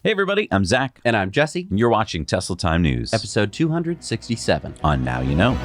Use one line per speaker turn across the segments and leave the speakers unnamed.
Hey everybody, I'm Zach.
And I'm Jesse.
And you're watching Tesla Time News.
Episode 267.
On Now You Know.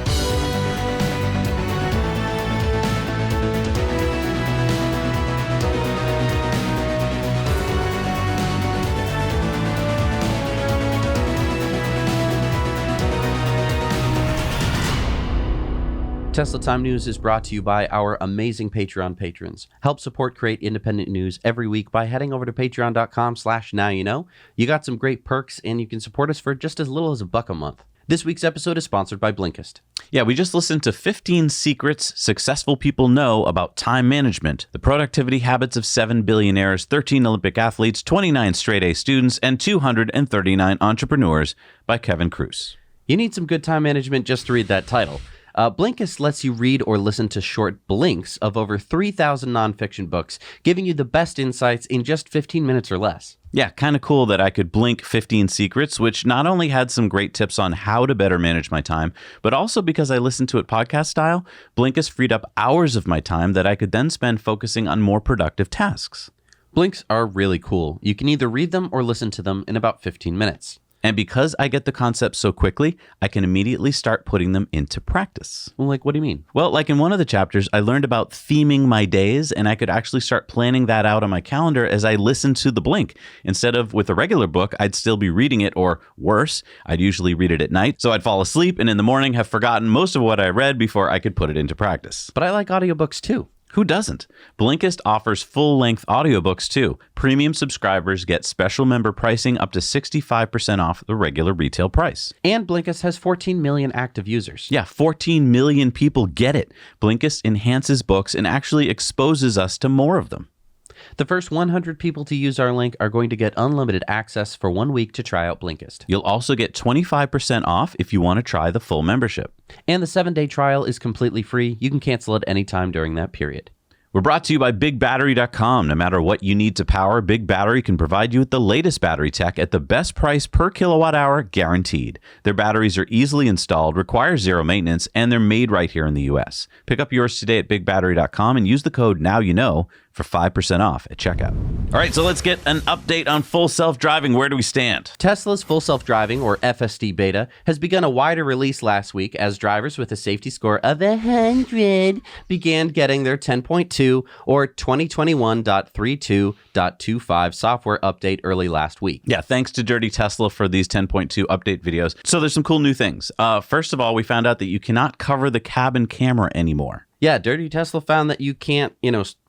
Tesla Time News is brought to you by our amazing Patreon patrons. Help support Create Independent News every week by heading over to patreon.com/nowyouknow. You got some great perks, and you can support us for just as little as $1 a month. This week's episode is sponsored by Blinkist.
Yeah, we just listened to 15 secrets successful people know about time management, the productivity habits of 7 billionaires, 13 Olympic athletes, 29 straight-A students, and 239 entrepreneurs by Kevin Kruse.
You need some good time management just to read that title. Blinkist lets you read or listen to short blinks of over 3,000 nonfiction books, giving you the best insights in just 15 minutes or less.
Yeah, kind of cool that I could blink 15 secrets, which not only had some great tips on how to better manage my time, but also because I listened to it podcast style, Blinkist freed up hours of my time that I could then spend focusing on more productive tasks.
Blinks are really cool. You can either read them or listen to them in about 15 minutes.
And because I get the concept so quickly, I can immediately start putting them into practice.
Well, like, what do you mean?
Well, like in one of the chapters, I learned about theming my days, and I could actually start planning that out on my calendar as I listened to the blink. Instead of with a regular book, I'd still be reading it, or worse, I'd usually read it at night. So I'd fall asleep and in the morning have forgotten most of what I read before I could put it into practice.
But I like audiobooks too.
Who doesn't? Blinkist offers full-length audiobooks too. Premium subscribers get special member pricing up to 65% off the regular retail price.
And Blinkist has 14 million active users.
Yeah, 14 million people get it. Blinkist enhances books and actually exposes us to more of them.
The first 100 people to use our link are going to get unlimited access for 1 week to try out Blinkist.
You'll also get 25% off if you want to try the full membership.
And the 7-day trial is completely free. You can cancel at any time during that period.
We're brought to you by BigBattery.com. No matter what you need to power, Big Battery can provide you with the latest battery tech at the best price per kilowatt hour guaranteed. Their batteries are easily installed, require zero maintenance, and they're made right here in the U.S. Pick up yours today at BigBattery.com and use the code NowYouKnow for 5% off at checkout. All right, so let's get an update on full self-driving. Where do we stand?
Tesla's full self-driving, or FSD beta, has begun a wider release last week as drivers with a safety score of 100 began getting their 10.2 or 2021.32.25 software update early last week.
Yeah, thanks to Dirty Tesla for these 10.2 update videos. So there's some cool new things. First of all, we found out that you cannot cover the cabin camera anymore.
Yeah, Dirty Tesla found that you can't,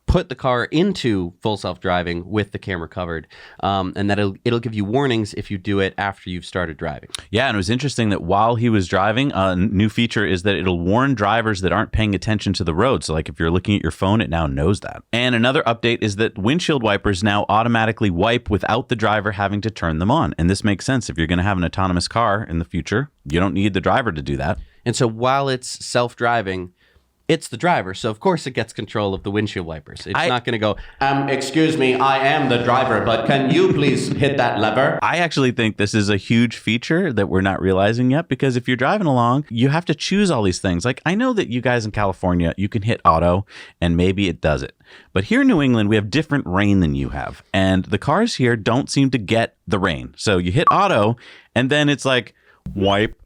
put the car into full self-driving with the camera covered, and that it'll give you warnings if you do it after you've started driving.
Yeah, and it was interesting that while he was driving, a new feature is that it'll warn drivers that aren't paying attention to the road. So like if you're looking at your phone, it now knows that. And another update is that windshield wipers now automatically wipe without the driver having to turn them on. And this makes sense. If you're going to have an autonomous car in the future, you don't need the driver to do that.
And so while it's self-driving, it's the driver, so of course it gets control of the windshield wipers. It's not going to go, excuse me, I am the driver, but can you please hit that lever?
I actually think this is a huge feature that we're not realizing yet, because if you're driving along, you have to choose all these things. Like, I know that you guys in California, you can hit auto, and maybe it does it. But here in New England, we have different rain than you have, and the cars here don't seem to get the rain. So you hit auto, and then it's like, wipe.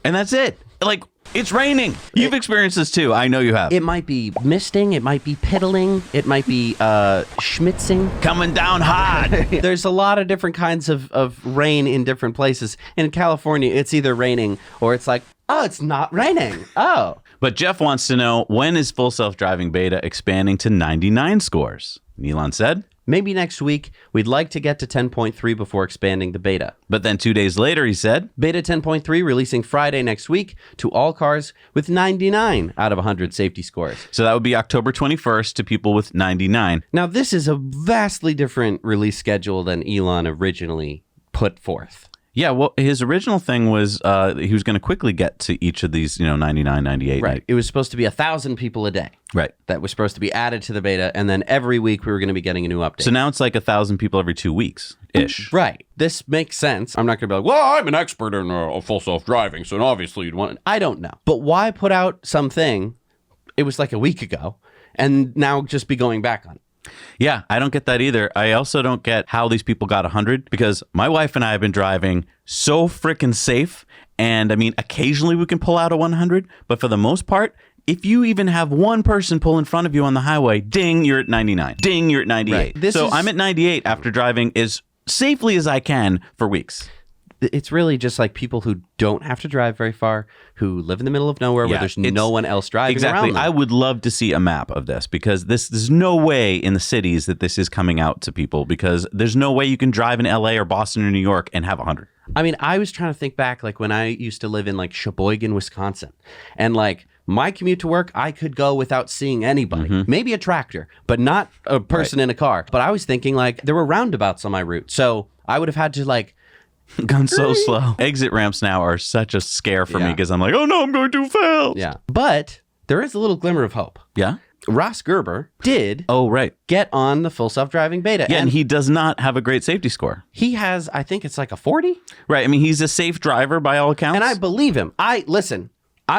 And that's it. Like, it's raining. You've experienced this too. I know you have.
It might be misting. It might be piddling. It might be schmitzing.
Coming down hard.
There's a lot of different kinds of rain in different places. In California, it's either raining or it's like, oh, it's not raining. Oh.
But Jeff wants to know, when is full self-driving beta expanding to 99 scores? Elon said,
maybe next week. We'd like to get to 10.3 before expanding the beta.
But then 2 days later, he said,
beta 10.3 releasing Friday next week to all cars with 99 out of 100 safety scores.
So that would be October 21st to people with 99.
Now, this is a vastly different release schedule than Elon originally put forth.
Yeah, well, his original thing was he was going to quickly get to each of these, 99, 98.
Right. It was supposed to be 1,000 people a day.
Right.
That was supposed to be added to the beta, and then every week we were going to be getting a new update.
So now it's like 1,000 people every 2 weeks-ish.
Right. This makes sense. I'm not going to be like, well, I'm an expert in full self-driving, so obviously you'd want it. I don't know. But why put out something, it was like a week ago, and now just be going back on it?
Yeah, I don't get that either. I also don't get how these people got 100 because my wife and I have been driving so freaking safe. And I mean, occasionally we can pull out a 100, but for the most part, if you even have one person pull in front of you on the highway, ding, you're at 99. Ding, you're at 98. Right. I'm at 98 after driving as safely as I can for weeks.
It's really just like people who don't have to drive very far, who live in the middle of nowhere where there's no one else driving around them.
I would love to see a map of this because there's no way in the cities that this is coming out to people because there's no way you can drive in LA or Boston or New York and have 100.
I mean, I was trying to think back like when I used to live in like Sheboygan, Wisconsin, and like my commute to work, I could go without seeing anybody. Maybe a tractor, but not a person in a car. But I was thinking like there were roundabouts on my route. So I would have had to like
gone so slow. Exit ramps now are such a scare for me because I'm like, oh no, I'm going too fast.
Yeah. But there is a little glimmer of hope.
Yeah.
Ross Gerber did get on the full self-driving beta.
Yeah, and he does not have a great safety score.
He has, I think it's like a 40.
Right. I mean, he's a safe driver by all accounts.
And I believe him. I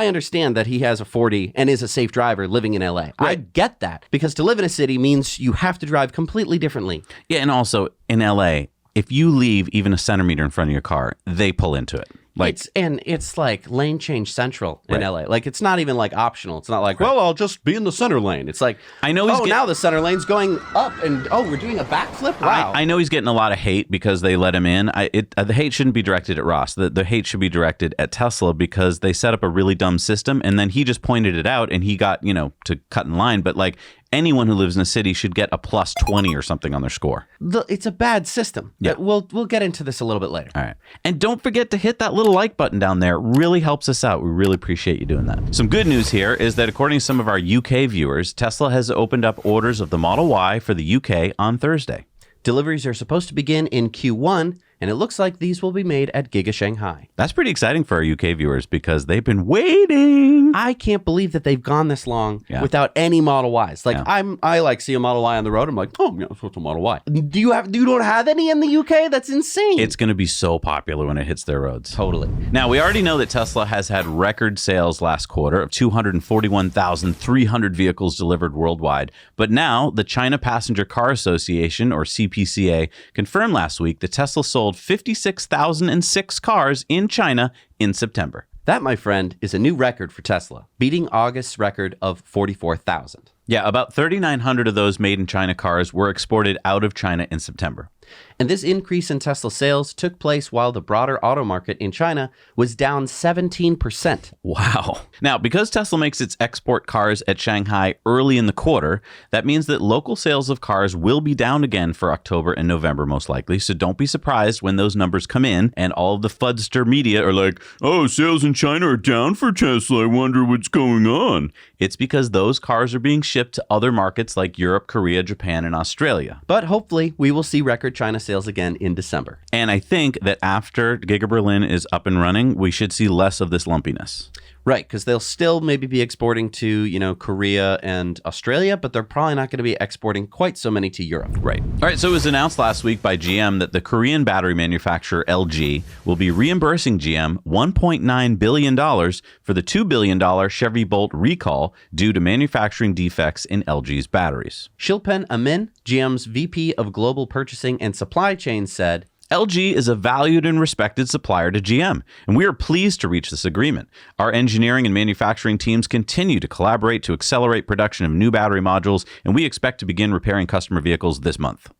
understand that he has a 40 and is a safe driver living in LA. Right. I get that because to live in a city means you have to drive completely differently.
Yeah, and also in LA, if you leave even a centimeter in front of your car, they pull into it. Like
it's like lane change central in LA. Like it's not even like optional. It's not like, well, I'll just be in the center lane. It's like,
I know
now the center lane's going up and we're doing a backflip. Wow.
I know he's getting a lot of hate because they let him in. The hate shouldn't be directed at Ross. The hate should be directed at Tesla because they set up a really dumb system and then he just pointed it out and he got, to cut in line. But like anyone who lives in a city should get a plus 20 or something on their score.
It's a bad system. Yeah. We'll get into this a little bit later.
All right. And don't forget to hit that little like button down there. It really helps us out. We really appreciate you doing that. Some good news here is that according to some of our UK viewers, Tesla has opened up orders of the Model Y for the UK on Thursday.
Deliveries are supposed to begin in Q1, and it looks like these will be made at Giga Shanghai.
That's pretty exciting for our UK viewers because they've been waiting.
I can't believe that they've gone this long without any Model Ys. Like I like see a Model Y on the road. I'm like, oh, yeah, it's a Model Y. You don't have any in the UK? That's insane.
It's going to be so popular when it hits their roads.
Totally.
Now, we already know that Tesla has had record sales last quarter of 241,300 vehicles delivered worldwide. But now the China Passenger Car Association, or CPCA, confirmed last week that Tesla sold 56,006 cars in China in September.
That, my friend, is a new record for Tesla, beating August's record of 44,000.
Yeah, about 3,900 of those made in China cars were exported out of China in September.
And this increase in Tesla sales took place while the broader auto market in China was down 17%.
Wow. Now, because Tesla makes its export cars at Shanghai early in the quarter, that means that local sales of cars will be down again for October and November, most likely. So don't be surprised when those numbers come in and all of the Fudster media are like, oh, sales in China are down for Tesla. I wonder what's going on. It's because those cars are being shipped to other markets like Europe, Korea, Japan, and Australia.
But hopefully we will see record China sales again in December.
And I think that after Giga Berlin is up and running, we should see less of this lumpiness.
Right, because they'll still maybe be exporting to, Korea and Australia, but they're probably not going to be exporting quite so many to Europe.
Right. All right, so it was announced last week by GM that the Korean battery manufacturer LG will be reimbursing GM $1.9 billion for the $2 billion Chevy Bolt recall due to manufacturing defects in LG's batteries.
Shilpen Amin, GM's VP of Global Purchasing and Supply Chain, said,
LG is a valued and respected supplier to GM, and we are pleased to reach this agreement. Our engineering and manufacturing teams continue to collaborate to accelerate production of new battery modules, and we expect to begin repairing customer vehicles this month.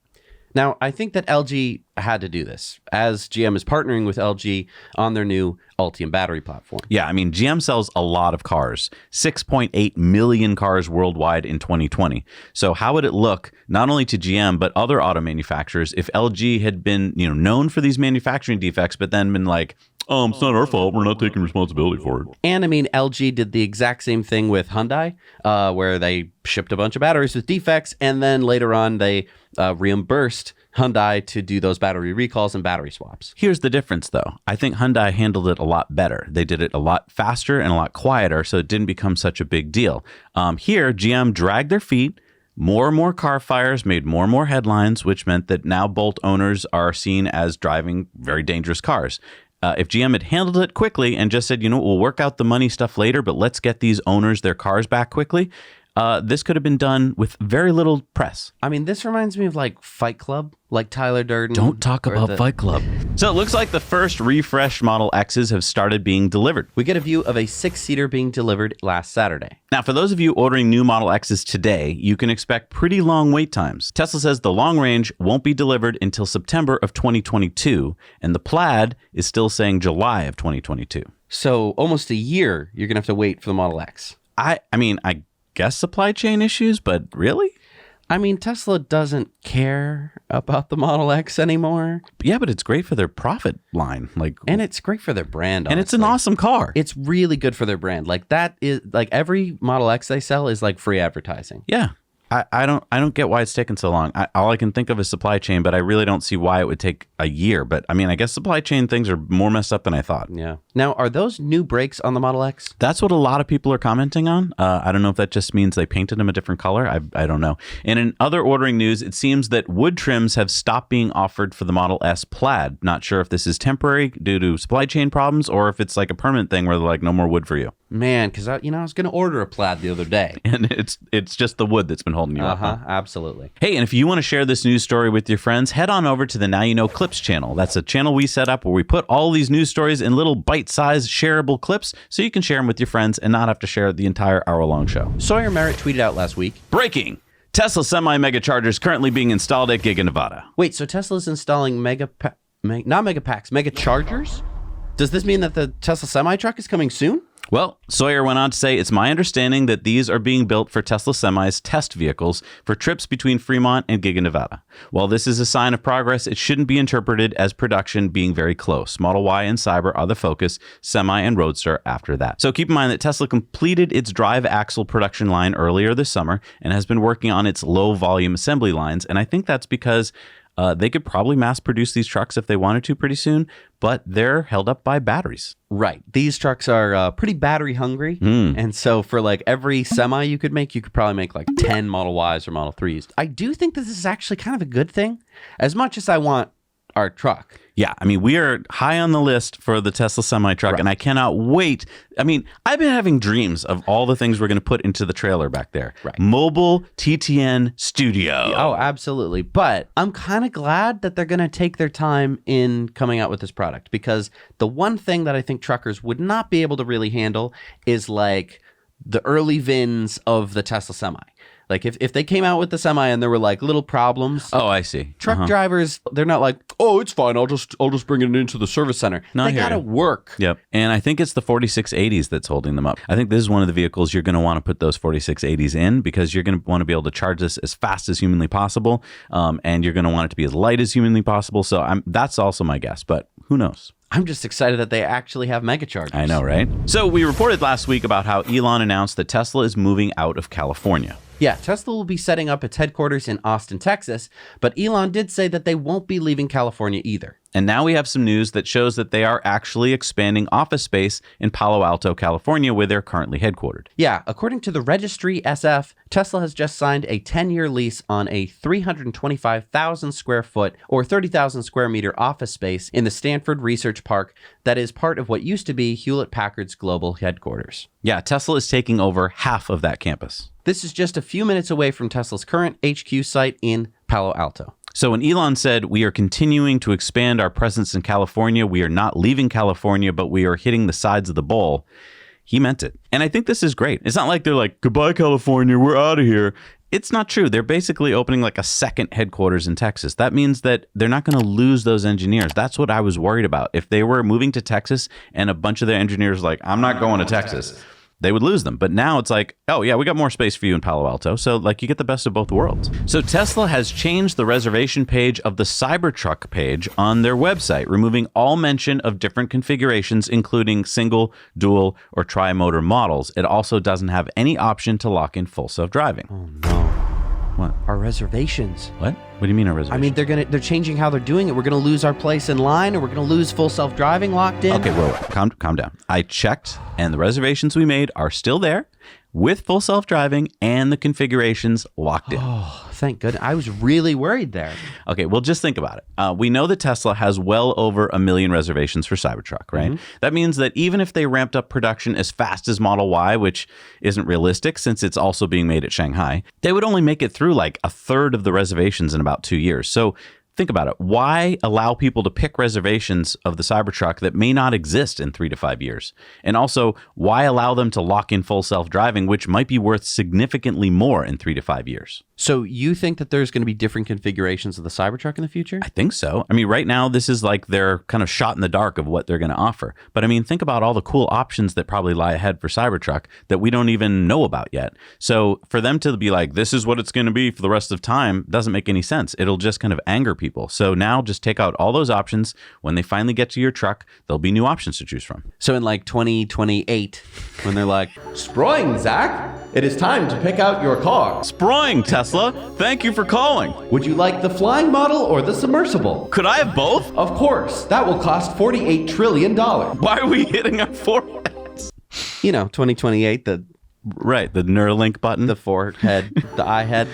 Now, I think that LG had to do this, as GM is partnering with LG on their new Ultium battery platform.
Yeah, I mean, GM sells a lot of cars, 6.8 million cars worldwide in 2020. So how would it look, not only to GM, but other auto manufacturers, if LG had been, known for these manufacturing defects, but then been like, it's not our fault. We're not taking responsibility for it.
And I mean, LG did the exact same thing with Hyundai, where they shipped a bunch of batteries with defects, and then later on they reimbursed Hyundai to do those battery recalls and battery swaps.
Here's the difference, though. I think Hyundai handled it a lot better. They did it a lot faster and a lot quieter, so it didn't become such a big deal. Here, GM dragged their feet. More and more car fires made more and more headlines, which meant that now Bolt owners are seen as driving very dangerous cars. If GM had handled it quickly and just said, we'll work out the money stuff later, but let's get these owners their cars back quickly, this could have been done with very little press.
I mean, this reminds me of like Fight Club, like Tyler Durden.
Don't talk about Fight Club. So it looks like the first refreshed Model X's have started being delivered.
We get a view of a 6-seater being delivered last Saturday.
Now, for those of you ordering new Model X's today, you can expect pretty long wait times. Tesla says the long range won't be delivered until September of 2022, and the Plaid is still saying July of 2022.
So almost a year, you're going to have to wait for the Model X.
I mean, I guess supply chain issues, but really?
I mean, Tesla doesn't care about the Model X anymore.
Yeah, but it's great for their profit line.
And it's great for their brand, honestly.
And it's an awesome car.
It's really good for their brand. Like that is like every Model X they sell is like free advertising.
Yeah. I don't get why it's taken so long. All I can think of is supply chain, but I really don't see why it would take a year. But I mean, I guess supply chain things are more messed up than I thought.
Yeah. Now, are those new brakes on the Model X?
That's what a lot of people are commenting on. I don't know if that just means they painted them a different color. I don't know. And in other ordering news, it seems that wood trims have stopped being offered for the Model S Plaid. Not sure if this is temporary due to supply chain problems or if it's like a permanent thing where they're like, no more wood for you.
Man, because I was going to order a Plaid the other day.
And it's just the wood that's been holding you up. Huh?
Absolutely.
Hey, and if you want to share this news story with your friends, head on over to the Now You Know Clips channel. That's a channel we set up where we put all these news stories in little bite-sized shareable clips so you can share them with your friends and not have to share the entire hour-long show.
Sawyer Merritt tweeted out last week.
Breaking! Tesla semi-megacharger is currently being installed at Giga Nevada.
Wait, so Tesla's installing megachargers? Does this mean that the Tesla semi-truck is coming soon?
Well, Sawyer went on to say, it's my understanding that these are being built for Tesla Semi's test vehicles for trips between Fremont and Giga Nevada. While this is a sign of progress, it shouldn't be interpreted as production being very close. Model Y and Cyber are the focus, Semi and Roadster after that. So keep in mind that Tesla completed its drive axle production line earlier this summer and has been working on its low volume assembly lines. And I think that's because they could probably mass produce these trucks if they wanted to pretty soon, but they're held up by batteries.
Right. These trucks are pretty battery hungry. And so for like every semi you could probably make like 10 Model Ys or Model 3s. I do think this is actually kind of a good thing, as much as I want our truck.
Yeah, I mean, we are high on the list for the Tesla semi-truck, and I cannot wait. I mean, I've been having dreams of all the things we're going to put into the trailer back there.
Right.
Mobile TTN Studio.
Oh, absolutely. But I'm kind of glad that they're going to take their time in coming out with this product, because the one thing that I think truckers would not be able to really handle is like the early VINs of the Tesla Semi. Like if they came out with the Semi and there were like little problems.
Oh, I see.
Truck drivers, they're not like, oh, it's fine. I'll just bring it into the service center.
No,
they gotta work.
Yep. And I think it's the 4680s that's holding them up. I think this is one of the vehicles you're going to want to put those 4680s in, because you're going to want to be able to charge this as fast as humanly possible, and you're going to want it to be as light as humanly possible. So that's also my guess, but who knows?
I'm just excited that they actually have Megachargers.
I know, right? So we reported last week about how Elon announced that Tesla is moving out of California.
Yeah, Tesla will be setting up its headquarters in Austin, Texas, but Elon did say that they won't be leaving California either.
And now we have some news that shows that they are actually expanding office space in Palo Alto, California, where they're currently headquartered.
Yeah, according to the Registry SF, Tesla has just signed a 10-year lease on a 325,000 square foot or 30,000 square meter office space in the Stanford Research Park that is part of what used to be Hewlett-Packard's global headquarters.
Yeah, Tesla is taking over half of that campus.
This is just a few minutes away from Tesla's current HQ site in Palo Alto.
So when Elon said, we are continuing to expand our presence in California, we are not leaving California, but we are hitting the sides of the bowl, he meant it. And I think this is great. It's not like they're like, goodbye, California, we're out of here. It's not true. They're basically opening like a second headquarters in Texas. That means that they're not going to lose those engineers. That's what I was worried about. If they were moving to Texas and a bunch of their engineers like, I'm not going to Texas, they would lose them. But now it's like, oh yeah, we got more space for you in Palo Alto. So like you get the best of both worlds. So Tesla has changed the reservation page of the Cybertruck page on their website, removing all mention of different configurations, including single, dual, or tri-motor models. It also doesn't have any option to lock in full self-driving.
Oh no.
What?
Our reservations.
What? What do you mean our reservations?
I mean, they're changing how they're doing it. We're going to lose our place in line, or we're going to lose full self-driving locked in.
Okay, whoa. Calm down. I checked, and the reservations we made are still there with full self-driving and the configurations locked in.
Oh, thank goodness. I was really worried there.
Okay, well, just think about it. We know that Tesla has well over 1 million reservations for Cybertruck, right? That means that even if they ramped up production as fast as Model Y, which isn't realistic since it's also being made at Shanghai, they would only make it through like a third of the reservations in about 2 years. So think about it. Why allow people to pick reservations of the Cybertruck that may not exist in 3 to 5 years? And also, why allow them to lock in full self-driving, which might be worth significantly more in 3 to 5 years?
So you think that there's going to be different configurations of the Cybertruck in the future?
I think so. I mean, right now, this is like their kind of shot in the dark of what they're going to offer. But I mean, think about all the cool options that probably lie ahead for Cybertruck that we don't even know about yet. So for them to be like, this is what it's going to be for the rest of time, doesn't make any sense. It'll just kind of anger people. So now just take out all those options. When they finally get to your truck, there'll be new options to choose from.
So in like 2028, when they're like, Sproing, Zach, it is time to pick out your car.
Sproing, Tesla. Thank you for calling.
Would you like the flying model or the submersible?
Could I have both?
Of course. That will cost $48 trillion.
Why are we hitting our foreheads?
2028, the
Neuralink button.
The forehead, the eye head.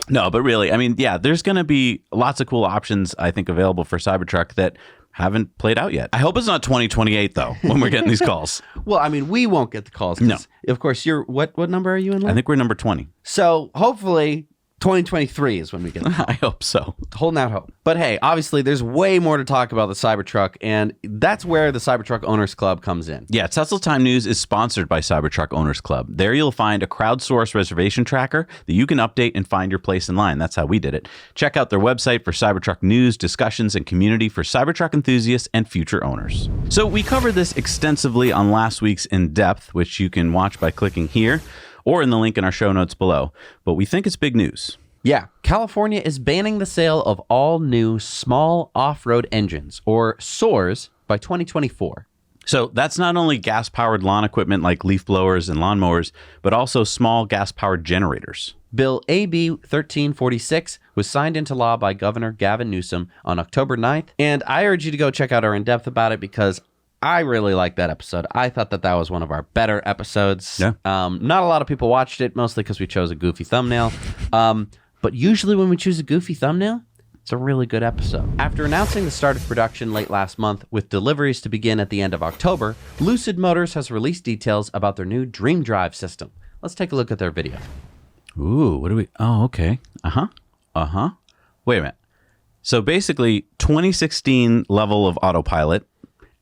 No, but really, I mean, yeah, there's going to be lots of cool options, I think, available for Cybertruck that haven't played out yet. I hope it's not 2028, though, when we're getting these calls.
Well, I mean, we won't get the calls.
No.
Of course, what number are you in?
I think we're number 20.
So hopefully 2023 is when we get them.
I hope so.
Holding out hope. But hey, obviously there's way more to talk about the Cybertruck, and that's where the Cybertruck Owners Club comes in.
Yeah, Tesla Time News is sponsored by Cybertruck Owners Club. There you'll find a crowdsourced reservation tracker that you can update and find your place in line. That's how we did it. Check out their website for Cybertruck news, discussions, and community for Cybertruck enthusiasts and future owners. So we covered this extensively on last week's In Depth, which you can watch by clicking here or in the link in our show notes below. But we think it's big news.
Yeah, California is banning the sale of all new small off-road engines, or SOARs, by 2024.
So that's not only gas-powered lawn equipment like leaf blowers and lawnmowers, but also small gas-powered generators.
Bill AB 1346 was signed into law by Governor Gavin Newsom on October 9th, and I urge you to go check out our In-Depth about it because I really liked that episode. I thought that was one of our better episodes.
Yeah.
Not a lot of people watched it, mostly because we chose a goofy thumbnail. But usually when we choose a goofy thumbnail, it's a really good episode. After announcing the start of production late last month with deliveries to begin at the end of October, Lucid Motors has released details about their new DreamDrive system. Let's take a look at their video.
Ooh, what do we... Oh, okay. Wait a minute. So basically, 2016 level of autopilot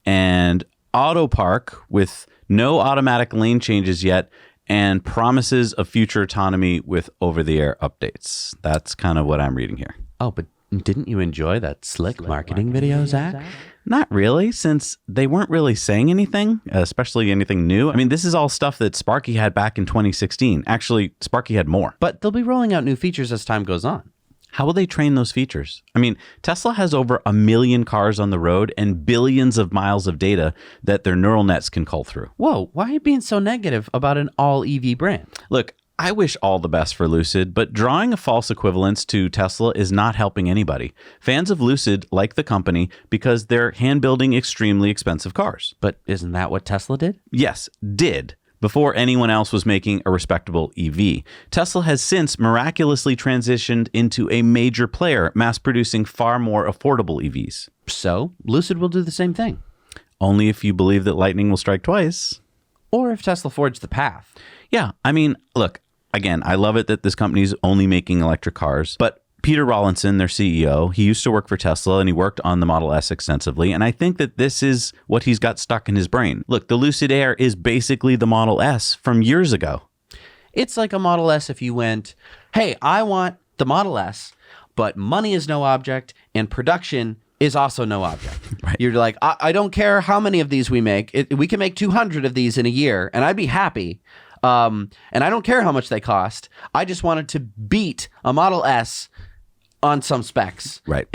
and auto park with no automatic lane changes yet and promises of future autonomy with over-the-air updates. That's kind of what I'm reading here.
Oh, but didn't you enjoy that slick marketing video, Zach?
Not really, since they weren't really saying anything, especially anything new. I mean, this is all stuff that Sparky had back in 2016. Actually, Sparky had more.
But they'll be rolling out new features as time goes on.
How will they train those features? I mean, Tesla has over 1 million cars on the road and billions of miles of data that their neural nets can cull through.
Whoa, why are you being so negative about an all-EV brand?
Look, I wish all the best for Lucid, but drawing a false equivalence to Tesla is not helping anybody. Fans of Lucid like the company because they're hand-building extremely expensive cars.
But isn't that what Tesla did?
Yes, did. Before anyone else was making a respectable EV. Tesla has since miraculously transitioned into a major player, mass-producing far more affordable EVs.
So, Lucid will do the same thing.
Only if you believe that lightning will strike twice.
Or if Tesla forged the path.
Yeah, I mean, look, again, I love it that this company's only making electric cars, but Peter Rawlinson, their CEO, he used to work for Tesla and he worked on the Model S extensively. And I think that this is what he's got stuck in his brain. Look, the Lucid Air is basically the Model S from years ago.
It's like a Model S if you went, hey, I want the Model S, but money is no object and production is also no object.
Right.
You're like, I don't care how many of these we make. We can make 200 of these in a year and I'd be happy. And I don't care how much they cost. I just wanted to beat a Model S on some specs.
Right.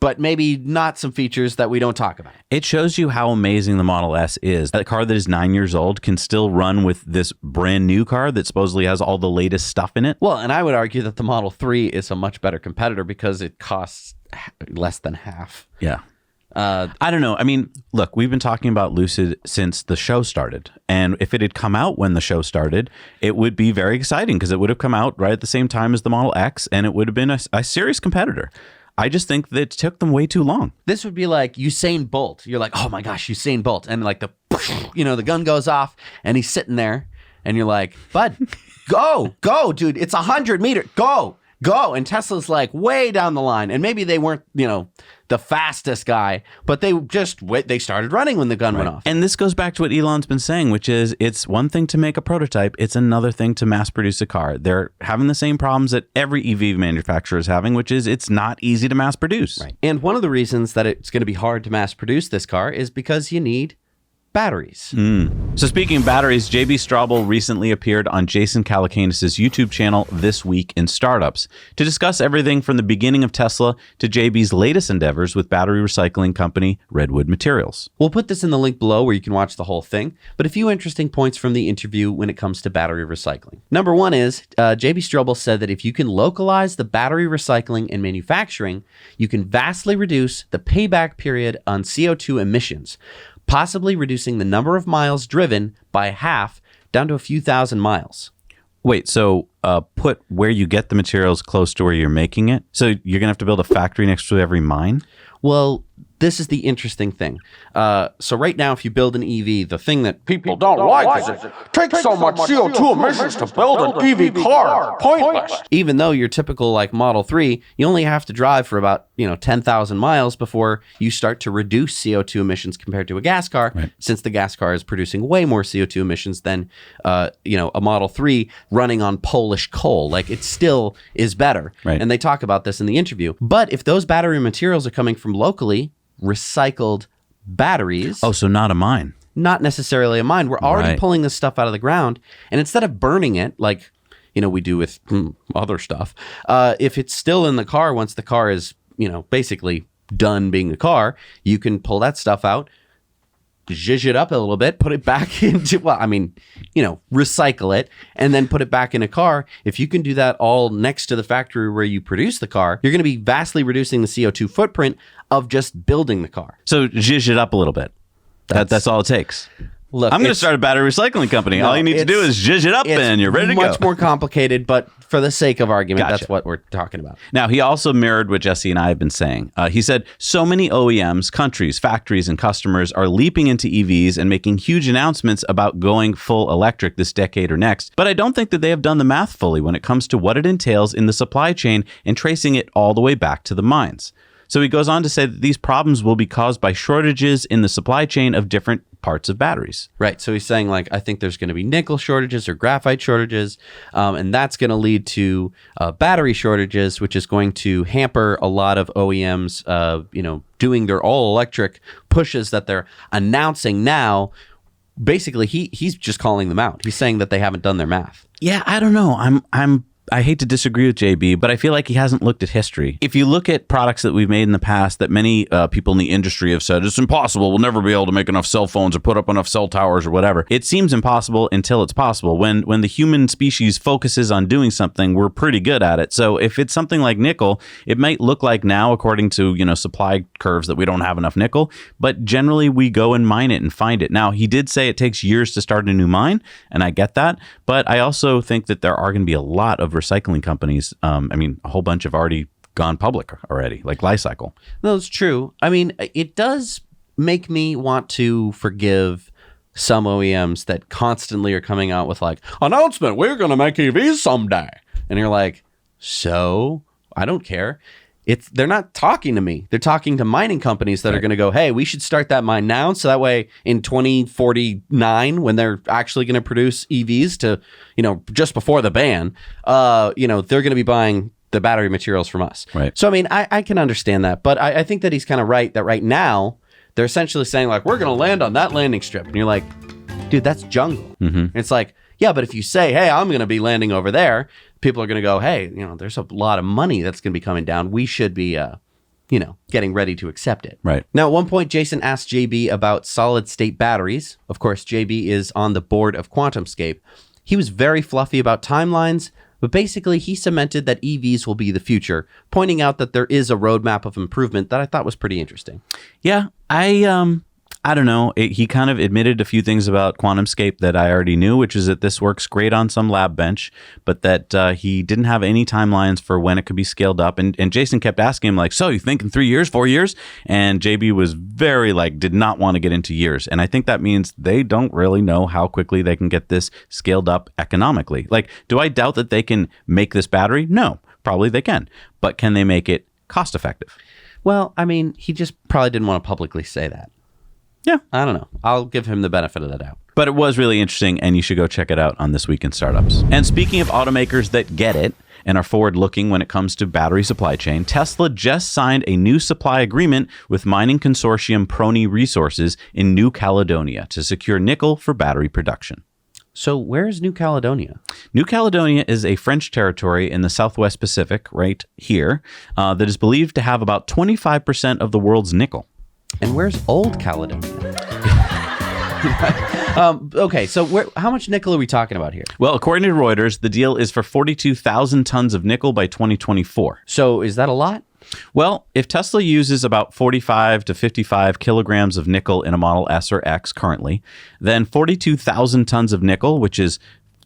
But maybe not some features that we don't talk about.
It shows you how amazing the Model S is. That car that is 9 years old can still run with this brand new car that supposedly has all the latest stuff in it.
Well, and I would argue that the Model 3 is a much better competitor because it costs less than half.
Yeah. I don't know. I mean, look, we've been talking about Lucid since the show started. And if it had come out when the show started, it would be very exciting because it would have come out right at the same time as the Model X, and it would have been a serious competitor. I just think that it took them way too long.
This would be like Usain Bolt. You're like, oh my gosh, Usain Bolt. And like the gun goes off and he's sitting there and you're like, bud, go, dude. It's 100 meters. Go. And Tesla's like way down the line. And maybe they weren't, the fastest guy, but they started running when the gun went off.
And this goes back to what Elon's been saying, which is it's one thing to make a prototype. It's another thing to mass produce a car. They're having the same problems that every EV manufacturer is having, which is it's not easy to mass produce.
Right. And one of the reasons that it's going to be hard to mass produce this car is because you need batteries.
So speaking of batteries, JB Straubel recently appeared on Jason Calacanis' YouTube channel This Week in Startups to discuss everything from the beginning of Tesla to JB's latest endeavors with battery recycling company Redwood Materials.
We'll put this in the link below where you can watch the whole thing, but a few interesting points from the interview when it comes to battery recycling. Number one is JB Straubel said that if you can localize the battery recycling and manufacturing, you can vastly reduce the payback period on CO2 emissions, possibly reducing the number of miles driven by half down to a few thousand miles.
Wait, so put where you get the materials close to where you're making it? So you're going to have to build a factory next to every mine?
Well, this is the interesting thing. So right now, if you build an EV, the thing that people don't like is it takes so much CO2 emissions to build an EV car. Pointless. Even though your typical like Model 3, you only have to drive for about 10,000 miles before you start to reduce CO2 emissions compared to a gas car,
right,
since the gas car is producing way more CO2 emissions than a Model 3 running on Polish coal. Like it still is better.
Right.
And they talk about this in the interview. But if those battery materials are coming from locally recycled batteries.
Oh, so not a mine.
Not necessarily a mine. We're already pulling this stuff out of the ground. And instead of burning it like, we do with other stuff, if it's still in the car, once the car is, basically done being a car, you can pull that stuff out, zhuzh it up a little bit, put it back into, recycle it, and then put it back in a car. If you can do that all next to the factory where you produce the car, you're going to be vastly reducing the CO2 footprint of just building the car.
So zhuzh it up a little bit. That's all it takes.
Look,
I'm going to start a battery recycling company. All you need to do is zhuzh it up and you're ready to go.
It's much more complicated, but for the sake of argument, That's what we're talking about.
Now, he also mirrored what Jesse and I have been saying. He said, so many OEMs, countries, factories, and customers are leaping into EVs and making huge announcements about going full electric this decade or next. But I don't think that they have done the math fully when it comes to what it entails in the supply chain and tracing it all the way back to the mines. So he goes on to say that these problems will be caused by shortages in the supply chain of different parts of batteries.
Right. So he's saying, I think there's going to be nickel shortages or graphite shortages, and that's going to lead to battery shortages, which is going to hamper a lot of OEMs, doing their all-electric pushes that they're announcing now. Basically, he's just calling them out. He's saying that they haven't done their math.
Yeah, I don't know. I hate to disagree with JB, but I feel like he hasn't looked at history. If you look at products that we've made in the past that many people in the industry have said, it's impossible, we'll never be able to make enough cell phones or put up enough cell towers or whatever. It seems impossible until it's possible. When the human species focuses on doing something, we're pretty good at it. So if it's something like nickel, it might look like now, according to supply curves, that we don't have enough nickel, but generally we go and mine it and find it. Now, he did say it takes years to start a new mine, and I get that, but I also think that there are going to be a lot of recycling companies. A whole bunch have already gone public already, like Li-Cycle.
No, it's true. It does make me want to forgive some OEMs that constantly are coming out with announcement, we're going to make EVs someday. And you're like, so? I don't care. They're not talking to me. They're talking to mining companies that are going to go, hey, we should start that mine now. So that way in 2049, when they're actually going to produce EVs to, just before the ban, they're going to be buying the battery materials from us.
Right.
So, I can understand that. But I think that he's kind of right that right now they're essentially saying we're going to land on that landing strip. And you're like, dude, that's jungle.
Mm-hmm.
And it's like, yeah, but if you say, hey, I'm going to be landing over there, people are going to go, hey, there's a lot of money that's going to be coming down. We should be, getting ready to accept it.
Right.
Now, at one point, Jason asked JB about solid state batteries. Of course, JB is on the board of QuantumScape. He was very fluffy about timelines, But basically, he cemented that EVs will be the future, pointing out that there is a roadmap of improvement that I thought was pretty interesting.
Yeah, I don't know. He kind of admitted a few things about QuantumScape that I already knew, which is that this works great on some lab bench, but that he didn't have any timelines for when it could be scaled up. And Jason kept asking him, like, so you think in 3 years, 4 years? And JB was very, did not want to get into years. And I think that means they don't really know how quickly they can get this scaled up economically. Do I doubt that they can make this battery? No, probably they can. But can they make it cost effective?
Well, I mean, he just probably didn't want to publicly say that.
Yeah.
I don't know. I'll give him the benefit of the doubt.
But it was really interesting, and you should go check it out on This Week in Startups. And speaking of automakers that get it and are forward-looking when it comes to battery supply chain, Tesla just signed a new supply agreement with mining consortium Prony Resources in New Caledonia to secure nickel for battery production.
So where is New Caledonia?
New Caledonia is a French territory in the Southwest Pacific, right here, that is believed to have about 25% of the world's nickel.
And where's Old Caledonia? Okay, so how much nickel are we talking about here?
Well, according to Reuters, the deal is for 42,000 tons of nickel by 2024.
So is that a lot?
Well, if Tesla uses about 45 to 55 kilograms of nickel in a Model S or X currently, then 42,000 tons of nickel, which is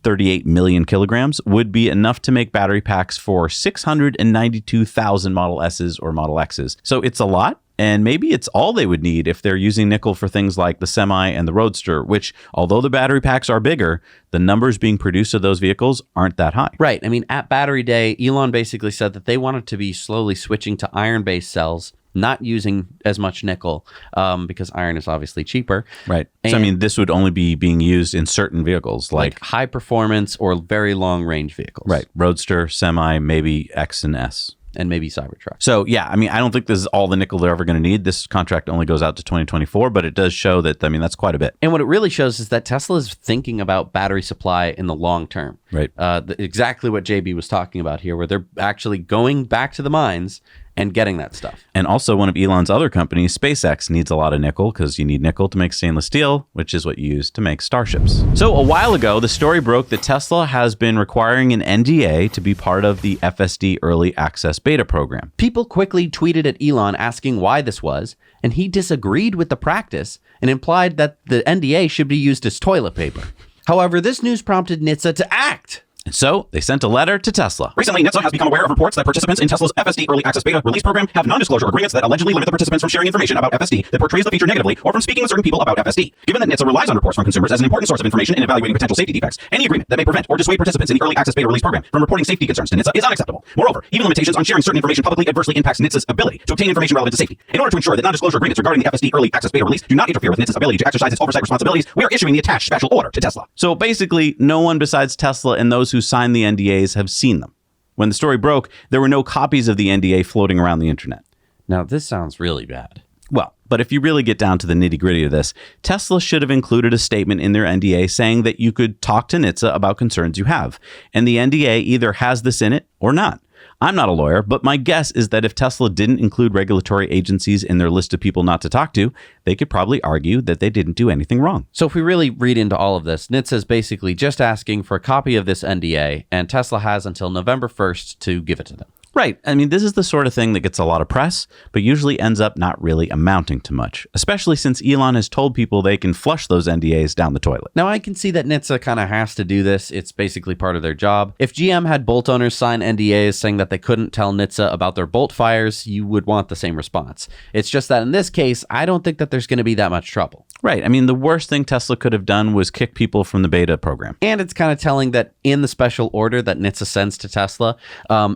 38 million kilograms, would be enough to make battery packs for 692,000 Model S's or Model X's. So it's a lot. And maybe it's all they would need if they're using nickel for things like the Semi and the Roadster, which, although the battery packs are bigger, the numbers being produced of those vehicles aren't that high.
Right. I mean, at Battery Day, Elon basically said that they wanted to be slowly switching to iron-based cells, not using as much nickel, because iron is obviously cheaper.
Right. So, I mean, this would only be being used in certain vehicles, like
high performance or very long range vehicles.
Right. Roadster, Semi, maybe X and S.
And maybe Cybertruck.
So, yeah, I mean, I don't think this is all the nickel they're ever going to need. This contract only goes out to 2024, but it does show that, I mean, that's quite a bit.
And what it really shows is that Tesla is thinking about battery supply in the long term.
Right.
Exactly what JB was talking about here, where they're actually going back to the mines and getting that stuff.
And also one of Elon's other companies, SpaceX, needs a lot of nickel because you need nickel to make stainless steel, which is what you use to make starships. So a while ago, the story broke that Tesla has been requiring an NDA to be part of the FSD Early Access Beta program.
People quickly tweeted at Elon asking why this was, and he disagreed with the practice and implied that the NDA should be used as toilet paper. However, this news prompted NHTSA to act.
And so they sent a letter to Tesla.
Recently, NHTSA has become aware of reports that participants in Tesla's FSD Early Access Beta release program have non-disclosure agreements that allegedly limit the participants from sharing information about FSD that portrays the feature negatively or from speaking with certain people about FSD. Given that NHTSA relies on reports from consumers as an important source of information in evaluating potential safety defects, any agreement that may prevent or dissuade participants in the Early Access Beta release program from reporting safety concerns to NHTSA is unacceptable. Moreover, even limitations on sharing certain information publicly adversely impacts NHTSA's ability to obtain information relevant to safety. In order to ensure that non-disclosure agreements regarding the FSD Early Access Beta release do not interfere with NHTSA's ability to exercise its oversight responsibilities, we are issuing the attached special order to Tesla.
So basically, no one besides Tesla and those who signed the NDAs have seen them. When the story broke, there were no copies of the NDA floating around the internet.
Now, this sounds really bad.
Well, but if you really get down to the nitty-gritty of this, Tesla should have included a statement in their NDA saying that you could talk to NHTSA about concerns you have. And the NDA either has this in it or not. I'm not a lawyer, but my guess is that if Tesla didn't include regulatory agencies in their list of people not to talk to, they could probably argue that they didn't do anything wrong.
So if we really read into all of this, NHTSA is basically just asking for a copy of this NDA, and Tesla has until November 1st to give it to them.
Right. I mean, this is the sort of thing that gets a lot of press, but usually ends up not really amounting to much, especially since Elon has told people they can flush those NDAs down the toilet.
Now, I can see that NHTSA kind of has to do this. It's basically part of their job. If GM had Bolt owners sign NDAs saying that they couldn't tell NHTSA about their Bolt fires, you would want the same response. It's just that in this case, I don't think that there's going to be that much trouble.
Right. I mean, the worst thing Tesla could have done was kick people from the beta program.
And it's kind of telling that in the special order that NHTSA sends to Tesla,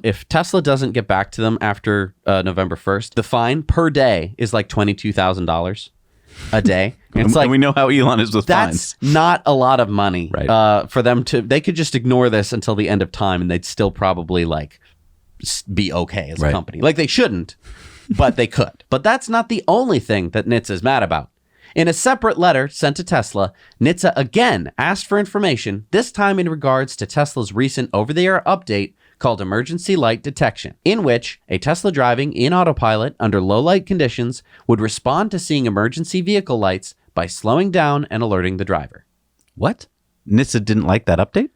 if Tesla doesn't get back to them after November 1st, the fine per day is like $22,000 a day.
It's like, we know how Elon is with
that's
fines.
Not a lot of money,
right.
For them to, they could just ignore this until the end of time and they'd still probably like be okay as a company. Like they shouldn't, but they could. But that's not the only thing that NHTSA is mad about. In a separate letter sent to Tesla, NHTSA again asked for information, this time in regards to Tesla's recent over-the-air update called Emergency Light Detection, in which a Tesla driving in autopilot under low light conditions would respond to seeing emergency vehicle lights by slowing down and alerting the driver.
What? NHTSA didn't like that update?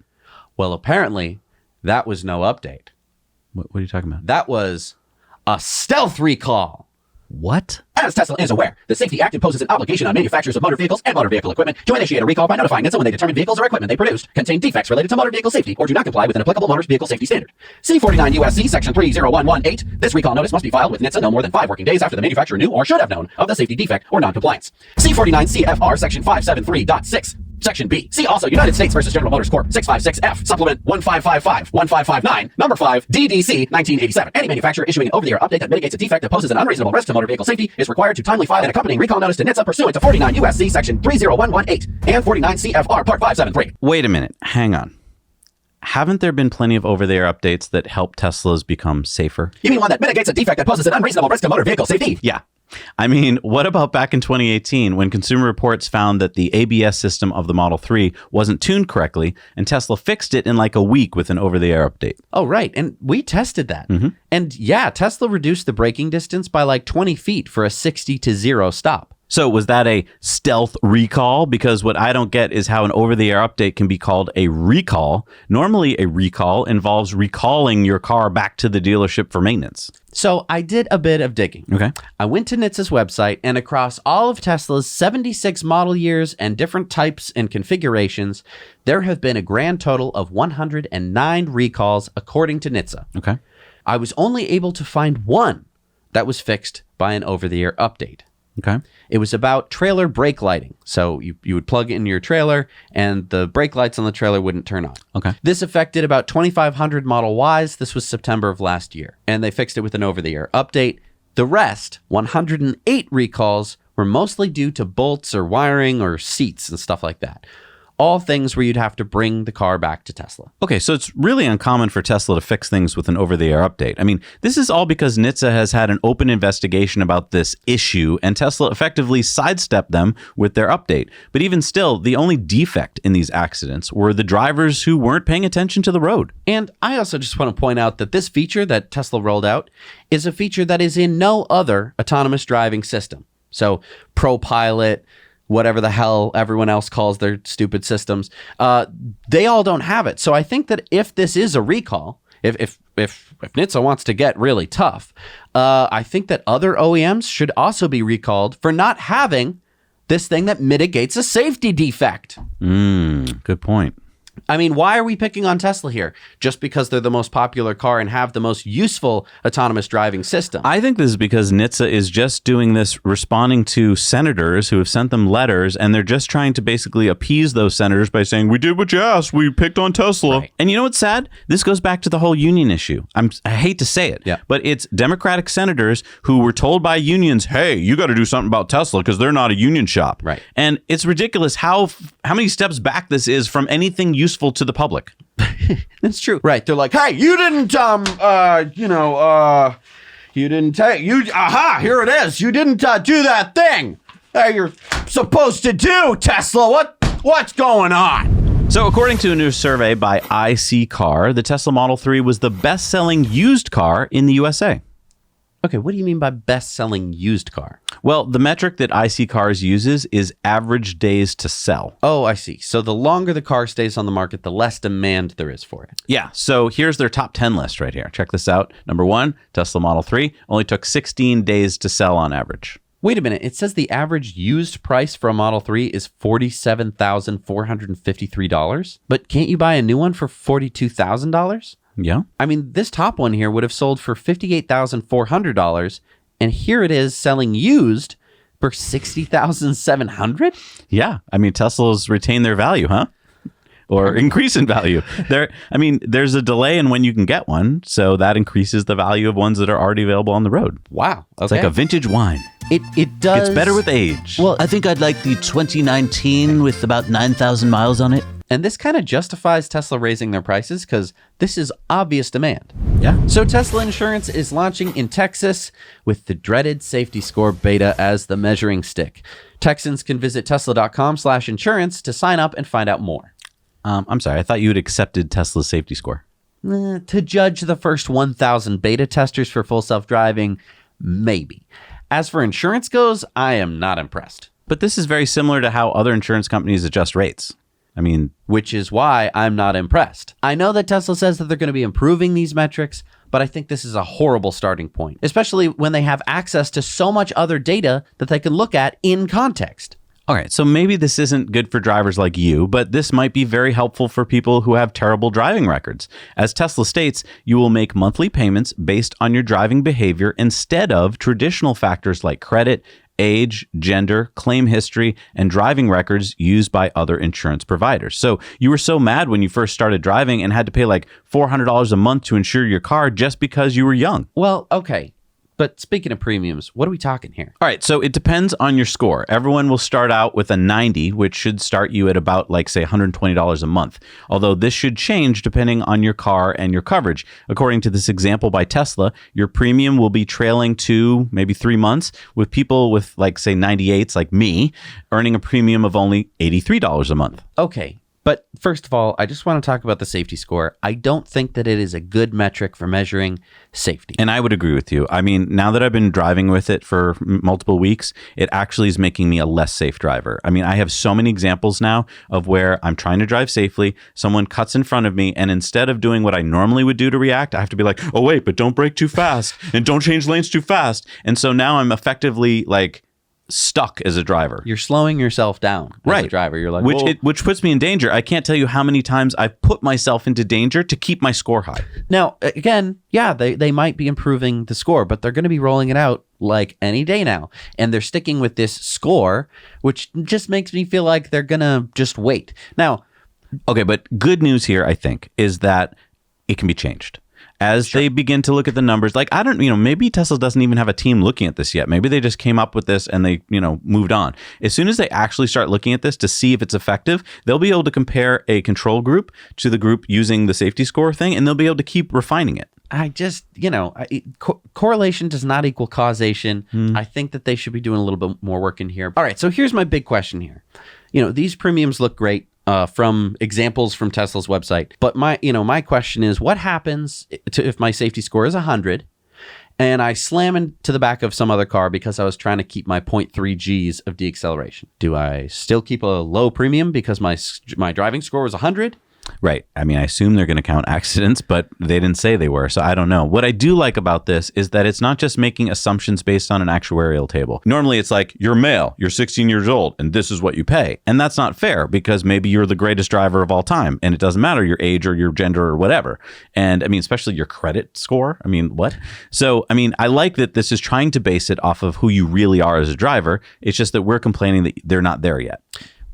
Well, apparently, That was no update.
What are you talking about?
That was a stealth recall.
What?
As Tesla is aware, the Safety Act imposes an obligation on manufacturers of motor vehicles and motor vehicle equipment to initiate a recall by notifying NHTSA when they determine vehicles or equipment they produced contain defects related to motor vehicle safety or do not comply with an applicable motor vehicle safety standard. C49 U.S.C. Section 30118. This recall notice must be filed with NHTSA no more than 5 working days after the manufacturer knew or should have known of the safety defect or non-compliance. C49 CFR Section 573.6. Section B. See also United States versus General Motors Corp. 656F. Supplement 1555, 1559, number 5, DDC 1987. Any manufacturer issuing an over-the-air update that mitigates a defect that poses an unreasonable risk to motor vehicle safety is required to timely file an accompanying recall notice to NHTSA pursuant to 49 U.S.C. Section 30118 and 49 CFR Part 573.
Wait a minute. Hang on. Haven't there been plenty of over-the-air updates that help Teslas become safer?
You mean one that mitigates a defect that poses an unreasonable risk to motor vehicle safety?
Yeah. I mean, what about back in 2018 when Consumer Reports found that the ABS system of the Model 3 wasn't tuned correctly and Tesla fixed it in like a week with an over-the-air update?
Oh, right. And we tested that. And yeah, Tesla reduced the braking distance by like 20 feet for a 60-0 stop.
So was that a stealth recall? Because what I don't get is how an over-the-air update can be called a recall. Normally, a recall involves recalling your car back to the dealership for maintenance.
So I did a bit of digging.
Okay.
I went to NHTSA's website, and across all of Tesla's 76 model years and different types and configurations, there have been a grand total of 109 recalls according to NHTSA.
Okay.
I was only able to find one that was fixed by an over-the-air update.
Okay.
It was about trailer brake lighting. So you would plug it in your trailer and the brake lights on the trailer wouldn't turn on.
Okay.
This affected about 2,500 Model Ys. This was September of last year. And they fixed it with an over-the-air update. The rest, 108 recalls, were mostly due to bolts or wiring or seats and stuff like that. All things where you'd have to bring the car back to Tesla.
Okay, so it's really uncommon for Tesla to fix things with an over-the-air update. I mean, this is all because NHTSA has had an open investigation about this issue, and Tesla effectively sidestepped them with their update. But even still, the only defect in these accidents were the drivers who weren't paying attention to the road.
And I also just want to point out that this feature that Tesla rolled out is a feature that is in no other autonomous driving system. So ProPilot, whatever the hell everyone else calls their stupid systems, they all don't have it. So I think that if this is a recall, if NHTSA wants to get really tough, I think that other OEMs should also be recalled for not having this thing that mitigates a safety defect.
Good point.
I mean, why are we picking on Tesla here? Just because they're the most popular car and have the most useful autonomous driving system?
I think this is because NHTSA is just doing this responding to senators who have sent them letters, and they're just trying to basically appease those senators by saying, we did what you asked, we picked on Tesla.
Right.
And you know what's sad? This goes back to the whole union issue. I hate to say it, but it's Democratic senators who were told by unions, hey, you got to do something about Tesla because they're not a union shop.
Right.
And it's ridiculous how many steps back this is from anything useful to the public.
That's true. Right. They're like, hey, you didn't, you didn't take, here it is. You didn't do that thing that you're supposed to do, Tesla. What's going on?
So according to a new survey by IC the Tesla Model 3 was the best-selling used car in the USA.
Okay, what do you mean by best-selling used car?
Well, the metric that IC Cars uses is average days to sell.
Oh, I see. So the longer the car stays on the market, the less demand there is for it.
Yeah, so here's their top 10 list right here. Check this out. Number 1, Tesla Model 3 only took 16 days to sell on average.
Wait a minute. It says the average used price for a Model 3 is $47,453. But can't you buy a new one for $42,000?
Yeah.
I mean, this top one here would have sold for $58,400, and here it is selling used for $60,700?
Yeah. I mean, Tesla's retain their value, huh? Or increase in value. There's a delay in when you can get one, so that increases the value of ones that are already available on the road.
Wow. Okay.
It's like a vintage wine.
It does.
It's better with age.
Well,
I think I'd like the 2019 with about 9,000 miles on it.
and this kind of justifies Tesla raising their prices because this is obvious demand.
Yeah.
So Tesla Insurance is launching in Texas with the dreaded safety score beta as the measuring stick. Texans can visit tesla.com/insurance to sign up and find out more.
I'm sorry. I thought you had accepted Tesla's safety score.
To judge the first 1,000 beta testers for full self-driving, maybe. As for insurance goes, I am not impressed.
But this is very similar to how other insurance companies adjust rates. I mean,
which is why I'm not impressed. I know that Tesla says that they're going to be improving these metrics, but I think this is a horrible starting point, especially when they have access to so much other data that they can look at in context.
all right, so maybe this isn't good for drivers like you, but this might be very helpful for people who have terrible driving records. As Tesla states, you will make monthly payments based on your driving behavior instead of traditional factors like credit, age, gender, claim history, and driving records used by other insurance providers. So you were so mad when you first started driving and had to pay like $400 a month to insure your car just because you were young.
Well, okay. But speaking of premiums, what are we talking here?
All right, so it depends on your score. Everyone will start out with a 90, which should start you at about, like, say, $120 a month. Although this should change depending on your car and your coverage. According to this example by Tesla, your premium will be trailing 2, maybe 3 months, with people with, like, say, 98s, like me, earning a premium of only $83 a month.
Okay. But first of all, I just want to talk about the safety score. I don't think that it is a good metric for measuring safety.
And I would agree with you. I mean, now that I've been driving with it for multiple weeks, it actually is making me a less safe driver. I mean, I have so many examples now of where I'm trying to drive safely, someone cuts in front of me, and instead of doing what I normally would do to react, I have to be like, oh, wait, but don't brake too fast and don't change lanes too fast. And so now I'm effectively like stuck as a driver.
You're slowing yourself down as a driver. You're like,
which puts me in danger. I can't tell you how many times I've put myself into danger to keep my score high.
Now, again, yeah, they might be improving the score, but they're going to be rolling it out like any day now. And they're sticking with this score, which just makes me feel like they're going to just wait. Now,
okay, but good news here, I think, is that it can be changed. As they begin to look at the numbers, like, I don't, maybe Tesla doesn't even have a team looking at this yet. Maybe they just came up with this and they, moved on. As soon as they actually start looking at this to see if it's effective, they'll be able to compare a control group to the group using the safety score thing, and they'll be able to keep refining it.
I just, correlation does not equal causation. I think that they should be doing a little bit more work in here. All right, so here's my big question here. These premiums look great. From examples from Tesla's website. But my question is, what happens if my safety score is 100 and I slam into the back of some other car because I was trying to keep my 0.3 Gs of deacceleration? Do I still keep a low premium because my driving score was 100?
Right. I mean, I assume they're going to count accidents, but they didn't say they were, so I don't know. What I do like about this is that it's not just making assumptions based on an actuarial table. Normally, it's like, you're male, you're 16 years old, and this is what you pay. And that's not fair, because maybe you're the greatest driver of all time, and it doesn't matter your age or your gender or whatever. And I mean, especially your credit score. I mean, what? So, I mean, I like that this is trying to base it off of who you really are as a driver. It's just that we're complaining that they're not there yet.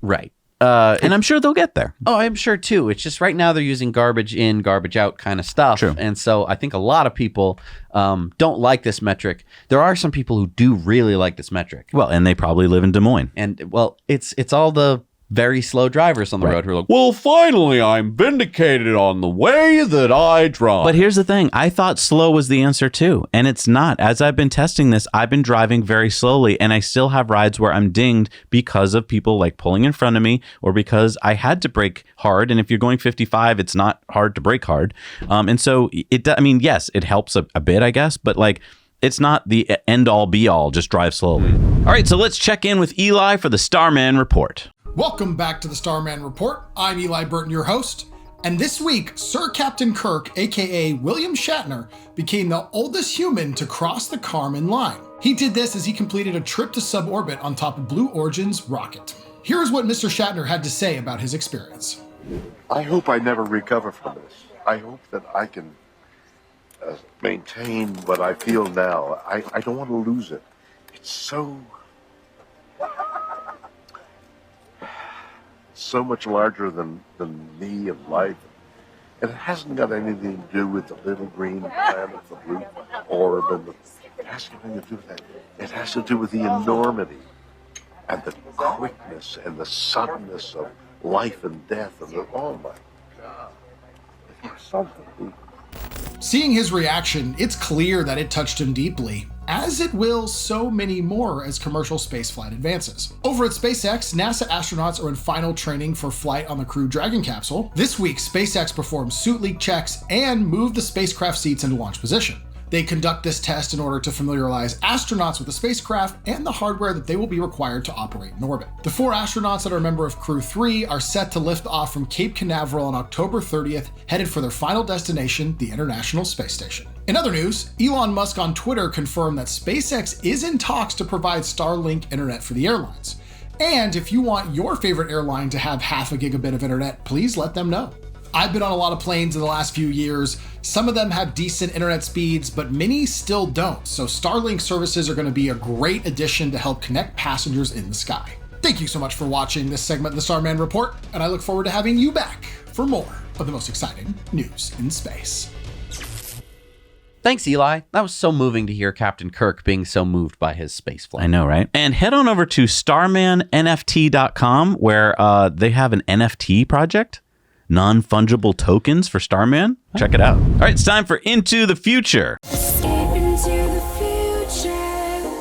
Right.
And I'm sure they'll get there.
Oh, I'm sure too. It's just right now they're using garbage in, garbage out kind of stuff.
True.
And so I think a lot of people don't like this metric. There are some people who do really like this metric.
Well, and they probably live in Des Moines.
And well, it's all the very slow drivers on the road who are like,
well, finally, I'm vindicated on the way that I drive.
But here's the thing. I thought slow was the answer too, and it's not. As I've been testing this, I've been driving very slowly, and I still have rides where I'm dinged because of people like pulling in front of me, or because I had to brake hard. And if you're going 55, it's not hard to brake hard. And so yes, it helps a bit, I guess, but like, it's not the end all be all. Just drive slowly. All right, so let's check in with Eli for the Starman Report.
Welcome back to the Starman Report. I'm Eli Burton, your host. And this week, Sir Captain Kirk, aka William Shatner, became the oldest human to cross the Kármán line. He did this as he completed a trip to suborbit on top of Blue Origin's rocket. Here's what Mr. Shatner had to say about his experience.
I hope I never recover from this. I hope that I can maintain what I feel now. I don't want to lose it. It's so much larger than me and life. And it hasn't got anything to do with the little green planet, the blue orb, and it has nothing to do with that. It has to do with the enormity and the quickness and the suddenness of life and death. And oh my God, it's something deep.
Seeing his reaction, it's clear that it touched him deeply, as it will so many more as commercial spaceflight advances. Over at SpaceX, NASA astronauts are in final training for flight on the Crew Dragon capsule. This week, SpaceX performed suit leak checks and moved the spacecraft seats into launch position. They conduct this test in order to familiarize astronauts with the spacecraft and the hardware that they will be required to operate in orbit. The 4 astronauts that are a member of Crew 3 are set to lift off from Cape Canaveral on October 30th, headed for their final destination, the International Space Station. In other news, Elon Musk on Twitter confirmed that SpaceX is in talks to provide Starlink internet for the airlines. And if you want your favorite airline to have half a gigabit of internet, please let them know. I've been on a lot of planes in the last few years. Some of them have decent internet speeds, but many still don't. So Starlink services are going to be a great addition to help connect passengers in the sky. Thank you so much for watching this segment of the Starman Report, and I look forward to having you back for more of the most exciting news in space.
Thanks, Eli. That was so moving to hear Captain Kirk being so moved by his spaceflight.
I know, right? And head on over to starmannft.com, where they have an NFT project. Non-fungible tokens for Starman. Check it out. All right, it's time for Into the Future.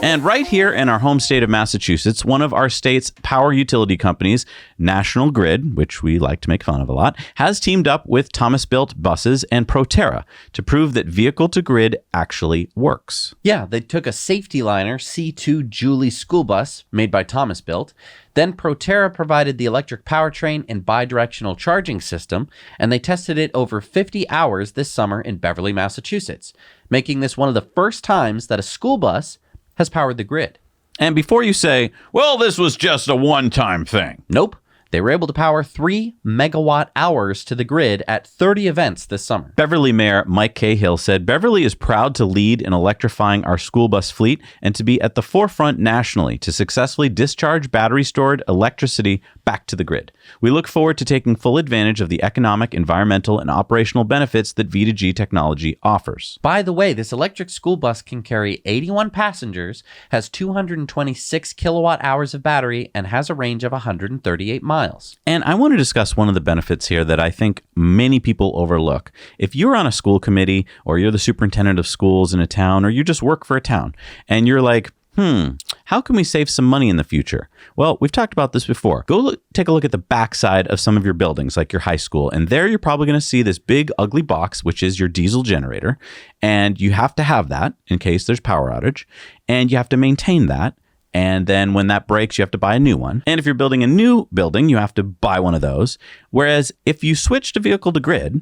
And right here in our home state of Massachusetts, one of our state's power utility companies, National Grid, which we like to make fun of a lot, has teamed up with Thomas Built Buses and Proterra to prove that vehicle-to-grid actually works.
Yeah, they took a safety liner C2 Julie school bus made by Thomas Built. Then Proterra provided the electric powertrain and bidirectional charging system, and they tested it over 50 hours this summer in Beverly, Massachusetts, making this one of the first times that a school bus has powered the grid.
And before you say, well, this was just a one-time thing.
Nope. They were able to power 3 megawatt hours to the grid at 30 events this summer.
Beverly Mayor Mike Cahill said Beverly is proud to lead in electrifying our school bus fleet and to be at the forefront nationally to successfully discharge battery-stored electricity back to the grid. We look forward to taking full advantage of the economic, environmental, and operational benefits that V2G technology offers.
By the way, this electric school bus can carry 81 passengers, has 226 kilowatt hours of battery, and has a range of 138 miles.
And I want to discuss one of the benefits here that I think many people overlook. If you're on a school committee, or you're the superintendent of schools in a town, or you just work for a town, and you're like, how can we save some money in the future? Well, we've talked about this before. Take a look at the backside of some of your buildings, like your high school. And there you're probably going to see this big, ugly box, which is your diesel generator. And you have to have that in case there's power outage. And you have to maintain that. And then when that breaks, you have to buy a new one. And if you're building a new building, you have to buy one of those. Whereas if you switch to vehicle to grid,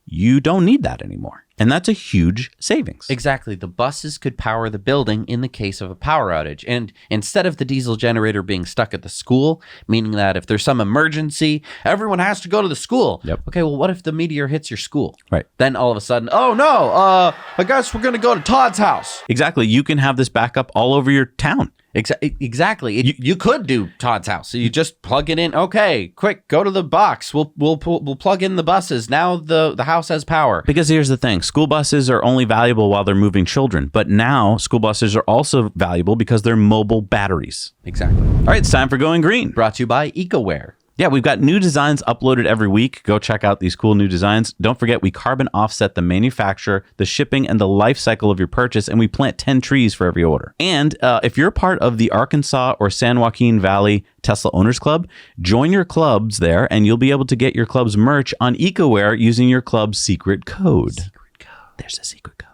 you don't need that anymore. And that's a huge savings.
Exactly. The buses could power the building in the case of a power outage. And instead of the diesel generator being stuck at the school, meaning that if there's some emergency, everyone has to go to the school.
Yep.
Okay, well, what if the meteor hits your school?
Right.
Then all of a sudden, oh no, I guess we're going to go to Todd's house.
Exactly. You can have this backup all over your town.
Exactly. You could do Todd's house. So you just plug it in. Okay, quick, go to the box. We'll plug in the buses. Now the house has power.
Because here's the thing. School buses are only valuable while they're moving children. But now school buses are also valuable because they're mobile batteries.
Exactly.
All right, it's time for Going Green.
Brought to you by EcoWare.
Yeah, we've got new designs uploaded every week. Go check out these cool new designs. Don't forget, we carbon offset the manufacture, the shipping, and the life cycle of your purchase, and we plant 10 trees for every order. And if you're part of the Arkansas or San Joaquin Valley Tesla Owners Club, join your clubs there, and you'll be able to get your club's merch on EcoWare using your club's secret code. There's a secret code.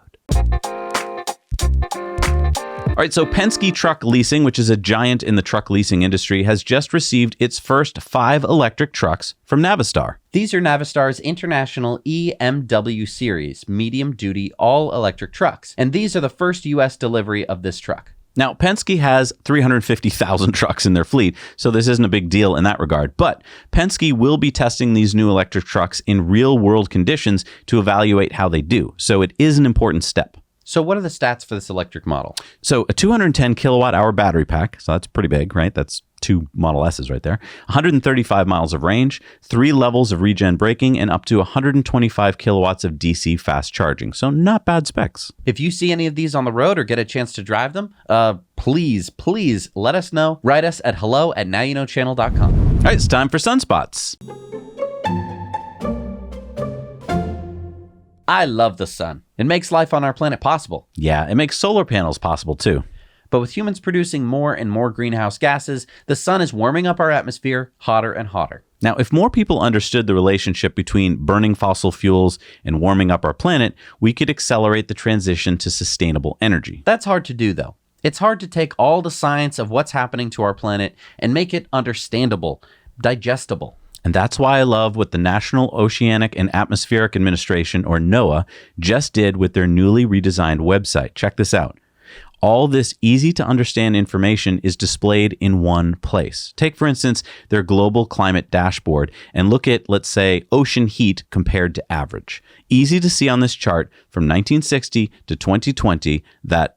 All right, so Penske Truck Leasing, which is a giant in the truck leasing industry, has just received its first 5 electric trucks from Navistar.
These are Navistar's International EMW Series, medium-duty, all-electric trucks. And these are the first U.S. delivery of this truck.
Now, Penske has 350,000 trucks in their fleet, so this isn't a big deal in that regard. But Penske will be testing these new electric trucks in real-world conditions to evaluate how they do. So it is an important step.
So what are the stats for this electric model?
So a 210 kilowatt hour battery pack. So that's pretty big, right? That's 2 Model S's right there. 135 miles of range, 3 levels of regen braking, and up to 125 kilowatts of DC fast charging. So not bad specs.
If you see any of these on the road or get a chance to drive them, please let us know. Write us at hello@nowyouknowchannel.com.
All right, it's time for sunspots.
I love the sun. It makes life on our planet possible.
Yeah, it makes solar panels possible too.
But with humans producing more and more greenhouse gases, the sun is warming up our atmosphere hotter and hotter.
Now, if more people understood the relationship between burning fossil fuels and warming up our planet, we could accelerate the transition to sustainable energy.
That's hard to do, though. It's hard to take all the science of what's happening to our planet and make it understandable, digestible.
And that's why I love what the National Oceanic and Atmospheric Administration, or NOAA, just did with their newly redesigned website. Check this out. All this easy-to-understand information is displayed in one place. Take, for instance, their global climate dashboard and look at, let's say, ocean heat compared to average. Easy to see on this chart from 1960 to 2020 that,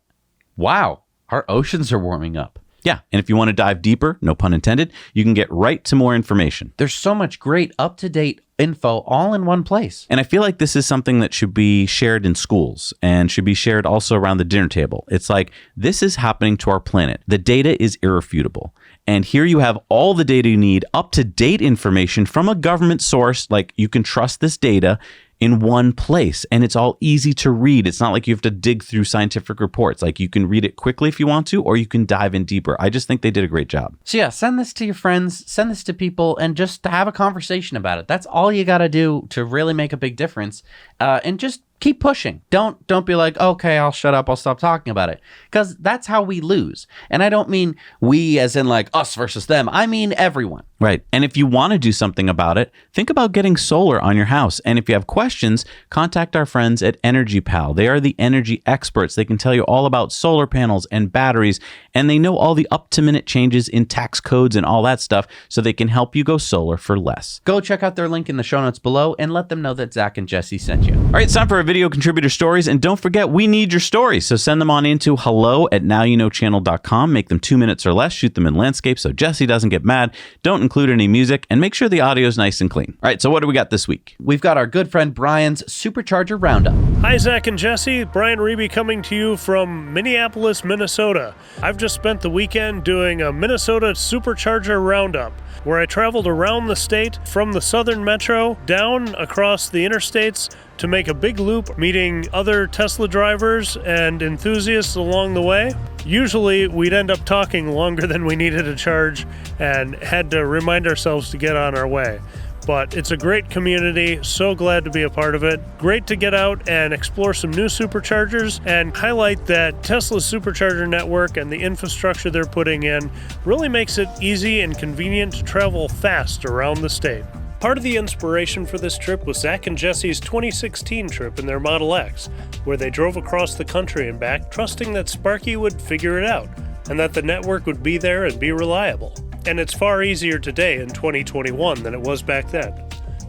wow, our oceans are warming up.
yeah, and if you want to dive deeper, no pun intended, you can get right to more information.
There's so much great up-to-date info all in one place.
And I feel like this is something that should be shared in schools and should be shared also around the dinner table. It's like, this is happening to our planet. The data is irrefutable. And here you have all the data you need, up-to-date information from a government source. Like, you can trust this data in one place, and it's all easy to read. It's not like you have to dig through scientific reports. Like, you can read it quickly if you want to, or you can dive in deeper. I just think they did a great job.
So yeah, send this to your friends, send this to people, and just have a conversation about it. That's all you got to do to really make a big difference. And just keep pushing. Don't be like, okay, I'll shut up, I'll stop talking about it. Because that's how we lose. And I don't mean we as in like us versus them. I mean everyone.
Right. And if you want to do something about it, think about getting solar on your house. And if you have questions, contact our friends at Energy Pal. They are the energy experts. They can tell you all about solar panels and batteries, and they know all the up-to-minute changes in tax codes and all that stuff, so they can help you go solar for less.
Go check out their link in the show notes below and let them know that Zach and Jesse sent you.
All right, it's time for our video contributor stories, and don't forget, we need your stories. So send them on into hello@nowyouknowchannel.com. Make them 2 minutes or less. Shoot them in landscape so Jesse doesn't get mad. Don't include any music, and make sure the audio is nice and clean. All right, so what do we got this week?
We've got our good friend Brian's Supercharger Roundup.
Hi, Zach and Jesse. Brian Reeby coming to you from Minneapolis, Minnesota. I've just spent the weekend doing a Minnesota Supercharger Roundup, where I traveled around the state from the southern metro down across the interstates to make a big loop, meeting other Tesla drivers and enthusiasts along the way. Usually we'd end up talking longer than we needed to charge and had to remind ourselves to get on our way. But it's a great community, so glad to be a part of it. Great to get out and explore some new superchargers and highlight that Tesla's supercharger network and the infrastructure they're putting in really makes it easy and convenient to travel fast around the state. Part of the inspiration for this trip was Zach and Jesse's 2016 trip in their Model X, where they drove across the country and back, trusting that Sparky would figure it out, and that the network would be there and be reliable. And it's far easier today in 2021 than it was back then.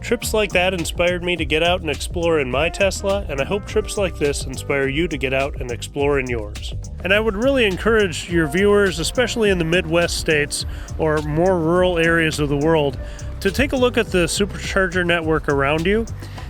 Trips like that inspired me to get out and explore in my Tesla, and I hope trips like this inspire you to get out and explore in yours. And I would really encourage your viewers, especially in the Midwest states or more rural areas of the world, to take a look at the supercharger network around you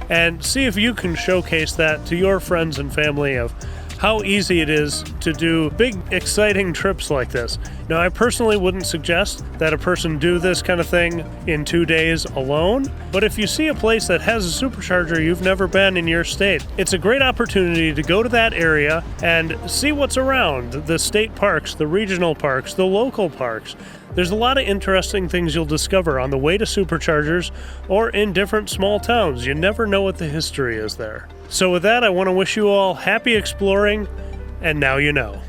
and see if you can showcase that to your friends and family of how easy it is to do big, exciting trips like this. Now, I personally wouldn't suggest that a person do this kind of thing in 2 days alone, but if you see a place that has a supercharger you've never been in your state, it's a great opportunity to go to that area and see what's around, the state parks, the regional parks, the local parks. There's a lot of interesting things you'll discover on the way to superchargers or in different small towns. You never know what the history is there. So with that, I want to wish you all happy exploring, and now you know.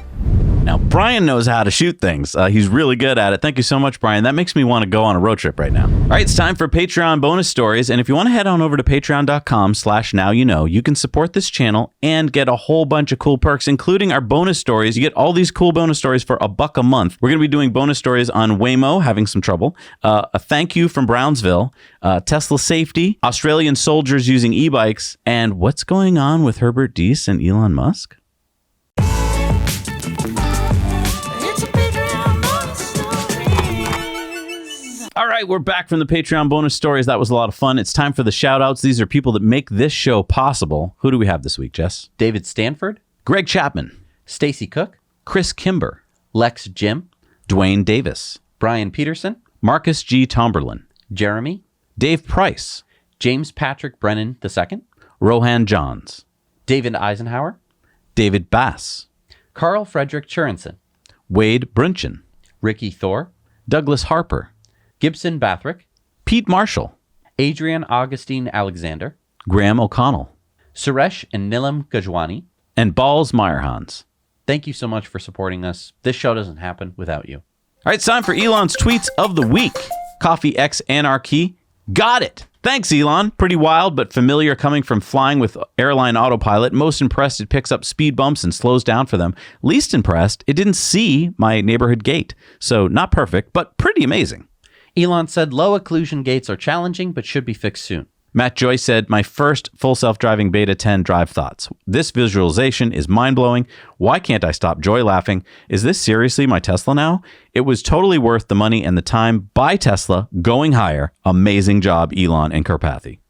Now, Brian knows how to shoot things. He's really good at it. Thank you so much, Brian. That makes me want to go on a road trip right now. All right, it's time for Patreon bonus stories. And if you want to head on over to patreon.com/nowyouknow, you can support this channel and get a whole bunch of cool perks, including our bonus stories. You get all these cool bonus stories for $1 a month. We're going to be doing bonus stories on Waymo having some trouble, a thank you from Brownsville, Tesla safety, Australian soldiers using e-bikes, and what's going on with Herbert Diess and Elon Musk. All right, we're back from the Patreon bonus stories. That was a lot of fun. It's time for the shout outs. These are people that make this show possible. Who do we have this week, Jess?
David Stanford,
Greg Chapman,
Stacy Cook,
Chris Kimber,
Lex Jim,
Dwayne Davis,
Brian Peterson,
Marcus G. Tomberlin,
Jeremy,
Dave Price,
James Patrick Brennan II,
Rohan Johns,
David Eisenhower,
David Bass,
Carl Frederick Churenson,
Wade Brunchin,
Ricky Thor,
Douglas Harper,
Gibson Bathrick,
Pete Marshall,
Adrian Augustine Alexander,
Graham O'Connell,
Suresh and Nilam Gajwani.
and Balls Meyerhans.
Thank you so much for supporting us. This show doesn't happen without you.
All right, it's time for Elon's tweets of the week. Coffee X Anarchy. Got it. Thanks, Elon. Pretty wild, but familiar coming from flying with airline autopilot. Most impressed it picks up speed bumps and slows down for them. Least impressed, it didn't see my neighborhood gate. So not perfect, but pretty amazing.
Elon said low occlusion gates are challenging, but should be fixed soon.
Matt Joy said, my first full self-driving beta 10 drive thoughts. This visualization is mind-blowing. Why can't I stop joy laughing? Is this seriously my Tesla now? It was totally worth the money and the time. Buy Tesla, going higher. Amazing job, Elon and Karpathy.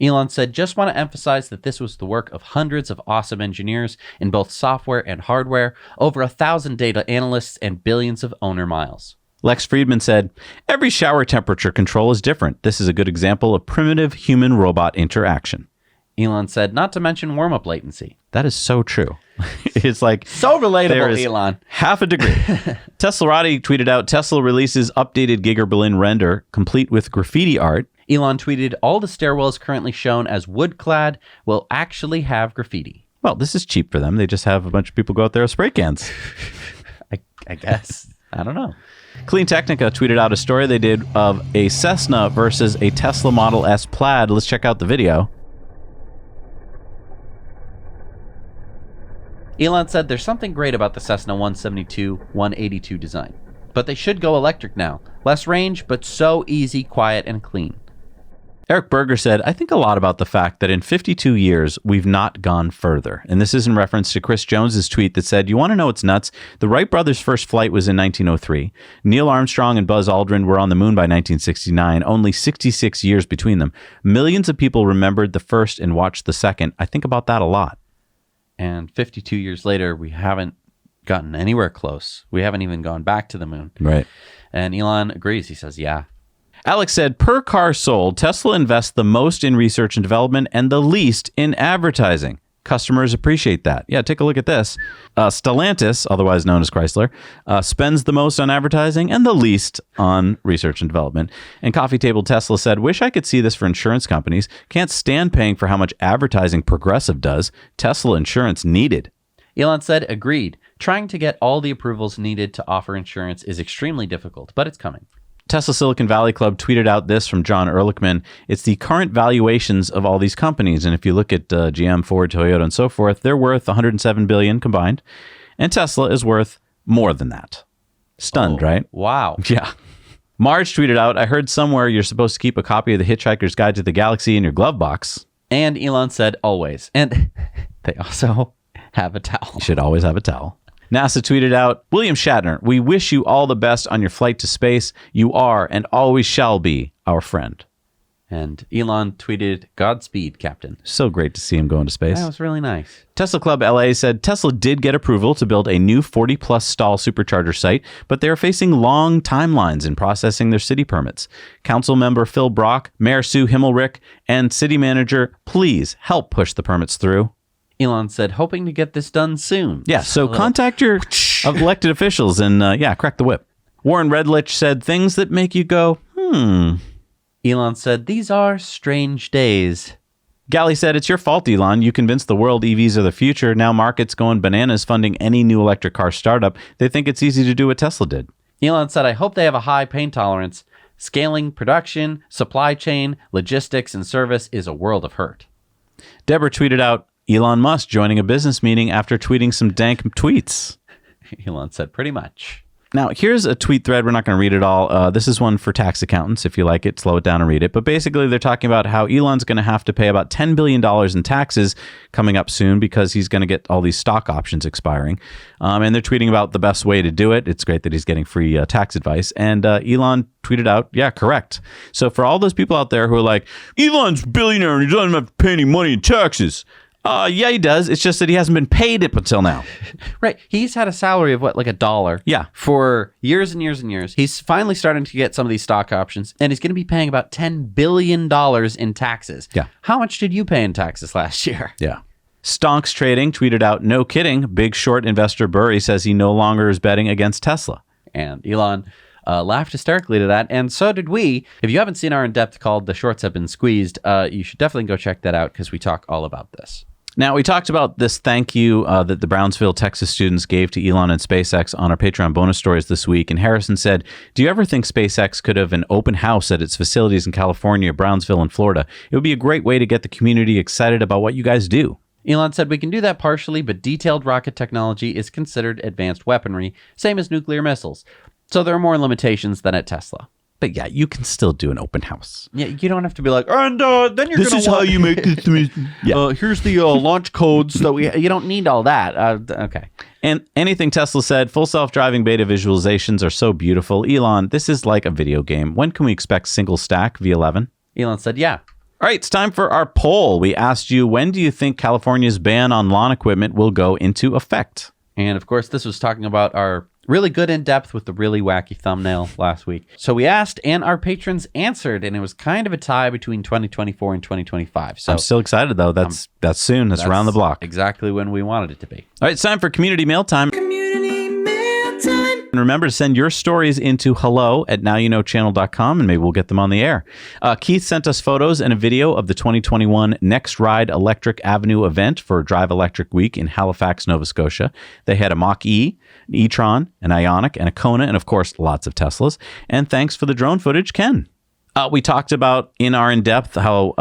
Elon said, just want to emphasize that this was the work of hundreds of awesome engineers in both software and hardware, over 1,000 data analysts, and billions of owner miles.
Lex Friedman said, every shower temperature control is different. This is a good example of primitive human-robot interaction.
Elon said, not to mention warm-up latency.
That is so true. It's like...
So relatable,
there is
Elon.
Half a degree. Teslarati tweeted out, Tesla releases updated Giga Berlin render, complete with graffiti art.
Elon tweeted, all the stairwells currently shown as wood-clad will actually have graffiti.
Well, this is cheap for them. They just have a bunch of people go out there with spray cans.
I guess. I don't know.
Clean Technica tweeted out a story they did of a Cessna versus a Tesla Model S Plaid. Let's check out the video.
Elon said there's something great about the Cessna 172, 182 design. But they should go electric now. Less range, but so easy, quiet, and clean.
Eric Berger said, I think a lot about the fact that in 52 years, we've not gone further. And this is in reference to Chris Jones's tweet that said, you want to know what's nuts? The Wright brothers' first flight was in 1903. Neil Armstrong and Buzz Aldrin were on the moon by 1969, only 66 years between them. Millions of people remembered the first and watched the second. I think about that a lot.
And 52 years later, we haven't gotten anywhere close. We haven't even gone back to the moon.
Right.
And Elon agrees. He says, yeah.
Alex said, per car sold, Tesla invests the most in research and development and the least in advertising. Customers appreciate that. Yeah, take a look at this. Stellantis, otherwise known as Chrysler, spends the most on advertising and the least on research and development. And Coffee Table Tesla said, wish I could see this for insurance companies. Can't stand paying for how much advertising Progressive does. Tesla insurance needed.
Elon said, agreed. Trying to get all the approvals needed to offer insurance is extremely difficult, but it's coming.
Tesla Silicon Valley Club tweeted out this from John Ehrlichman. It's the current valuations of all these companies. And if you look at GM, Ford, Toyota, and so forth, they're worth $107 billion combined. And Tesla is worth more than that. Stunned, right?
Wow.
Yeah. Marge tweeted out, I heard somewhere you're supposed to keep a copy of The Hitchhiker's Guide to the Galaxy in your glove box.
And Elon said, always. And they also have a towel.
You should always have a towel. NASA tweeted out, William Shatner, we wish you all the best on your flight to space. You are and always shall be our friend.
And Elon tweeted, Godspeed, Captain.
So great to see him go into space.
That was really nice.
Tesla Club LA said Tesla did get approval to build a new 40-plus stall supercharger site, but they are facing long timelines in processing their city permits. Council member Phil Brock, Mayor Sue Himmelrich, and city manager, please help push the permits through.
Elon said, hoping to get this done soon.
Yeah, so contact your elected officials and, crack the whip. Warren Redlich said things that make you go,
Elon said, these are strange days.
Galley said, it's your fault, Elon. You convinced the world EVs are the future. Now market's going bananas funding any new electric car startup. They think it's easy to do what Tesla did.
Elon said, I hope they have a high pain tolerance. Scaling production, supply chain, logistics, and service is a world of hurt.
Deborah tweeted out, Elon Musk joining a business meeting after tweeting some dank tweets.
Elon said, pretty much.
Now, here's a tweet thread. We're not going to read it all. This is one for tax accountants. If you like it, slow it down and read it. But basically, they're talking about how Elon's going to have to pay about $10 billion in taxes coming up soon because he's going to get all these stock options expiring. And they're tweeting about the best way to do it. It's great that he's getting free tax advice. And Elon tweeted out, yeah, correct. So for all those people out there who are like, Elon's a billionaire and he doesn't have to pay any money in taxes. Yeah, he does. It's just that he hasn't been paid up until now.
Right. He's had a salary of like $1.
Yeah.
For years and years and years. He's finally starting to get some of these stock options, and he's going to be paying about $10 billion in taxes.
Yeah.
How much did you pay in taxes last year?
Yeah. Stonks Trading tweeted out, no kidding, big short investor Burry says he no longer is betting against Tesla.
And Elon laughed hysterically to that, and so did we. If you haven't seen our in-depth called The Shorts Have Been Squeezed, you should definitely go check that out because we talk all about this.
Now, we talked about this thank you that the Brownsville, Texas students gave to Elon and SpaceX on our Patreon bonus stories this week. And Harrison said, do you ever think SpaceX could have an open house at its facilities in California, Brownsville, and Florida? It would be a great way to get the community excited about what you guys do.
Elon said, we can do that partially, but detailed rocket technology is considered advanced weaponry, same as nuclear missiles. So there are more limitations than at Tesla.
But yeah, you can still do an open house.
Yeah, you don't have to be like, and then you're
This is how you make this. Yeah.
Here's the launch codes that you don't need all that. Okay.
And anything Tesla said, full self-driving beta visualizations are so beautiful. Elon, this is like a video game. When can we expect single stack V11?
Elon said, yeah.
All right, it's time for our poll. We asked you, when do you think California's ban on lawn equipment will go into effect?
And of course, this was talking about our really good in-depth with the really wacky thumbnail last week. So we asked, and our patrons answered, and it was kind of a tie between 2024 and 2025. So
I'm still excited, though. That's soon. That's around the block.
Exactly when we wanted it to be.
All right, it's time for Community Mail Time. And remember to send your stories into hello@nowyouknowchannel.com, and maybe we'll get them on the air. Keith sent us photos and a video of the 2021 Next Ride Electric Avenue event for Drive Electric Week in Halifax, Nova Scotia. They had a Mach-E, an e-tron, an Ioniq, and a Kona, and of course, lots of Teslas. And thanks for the drone footage, Ken. We talked about in our in-depth how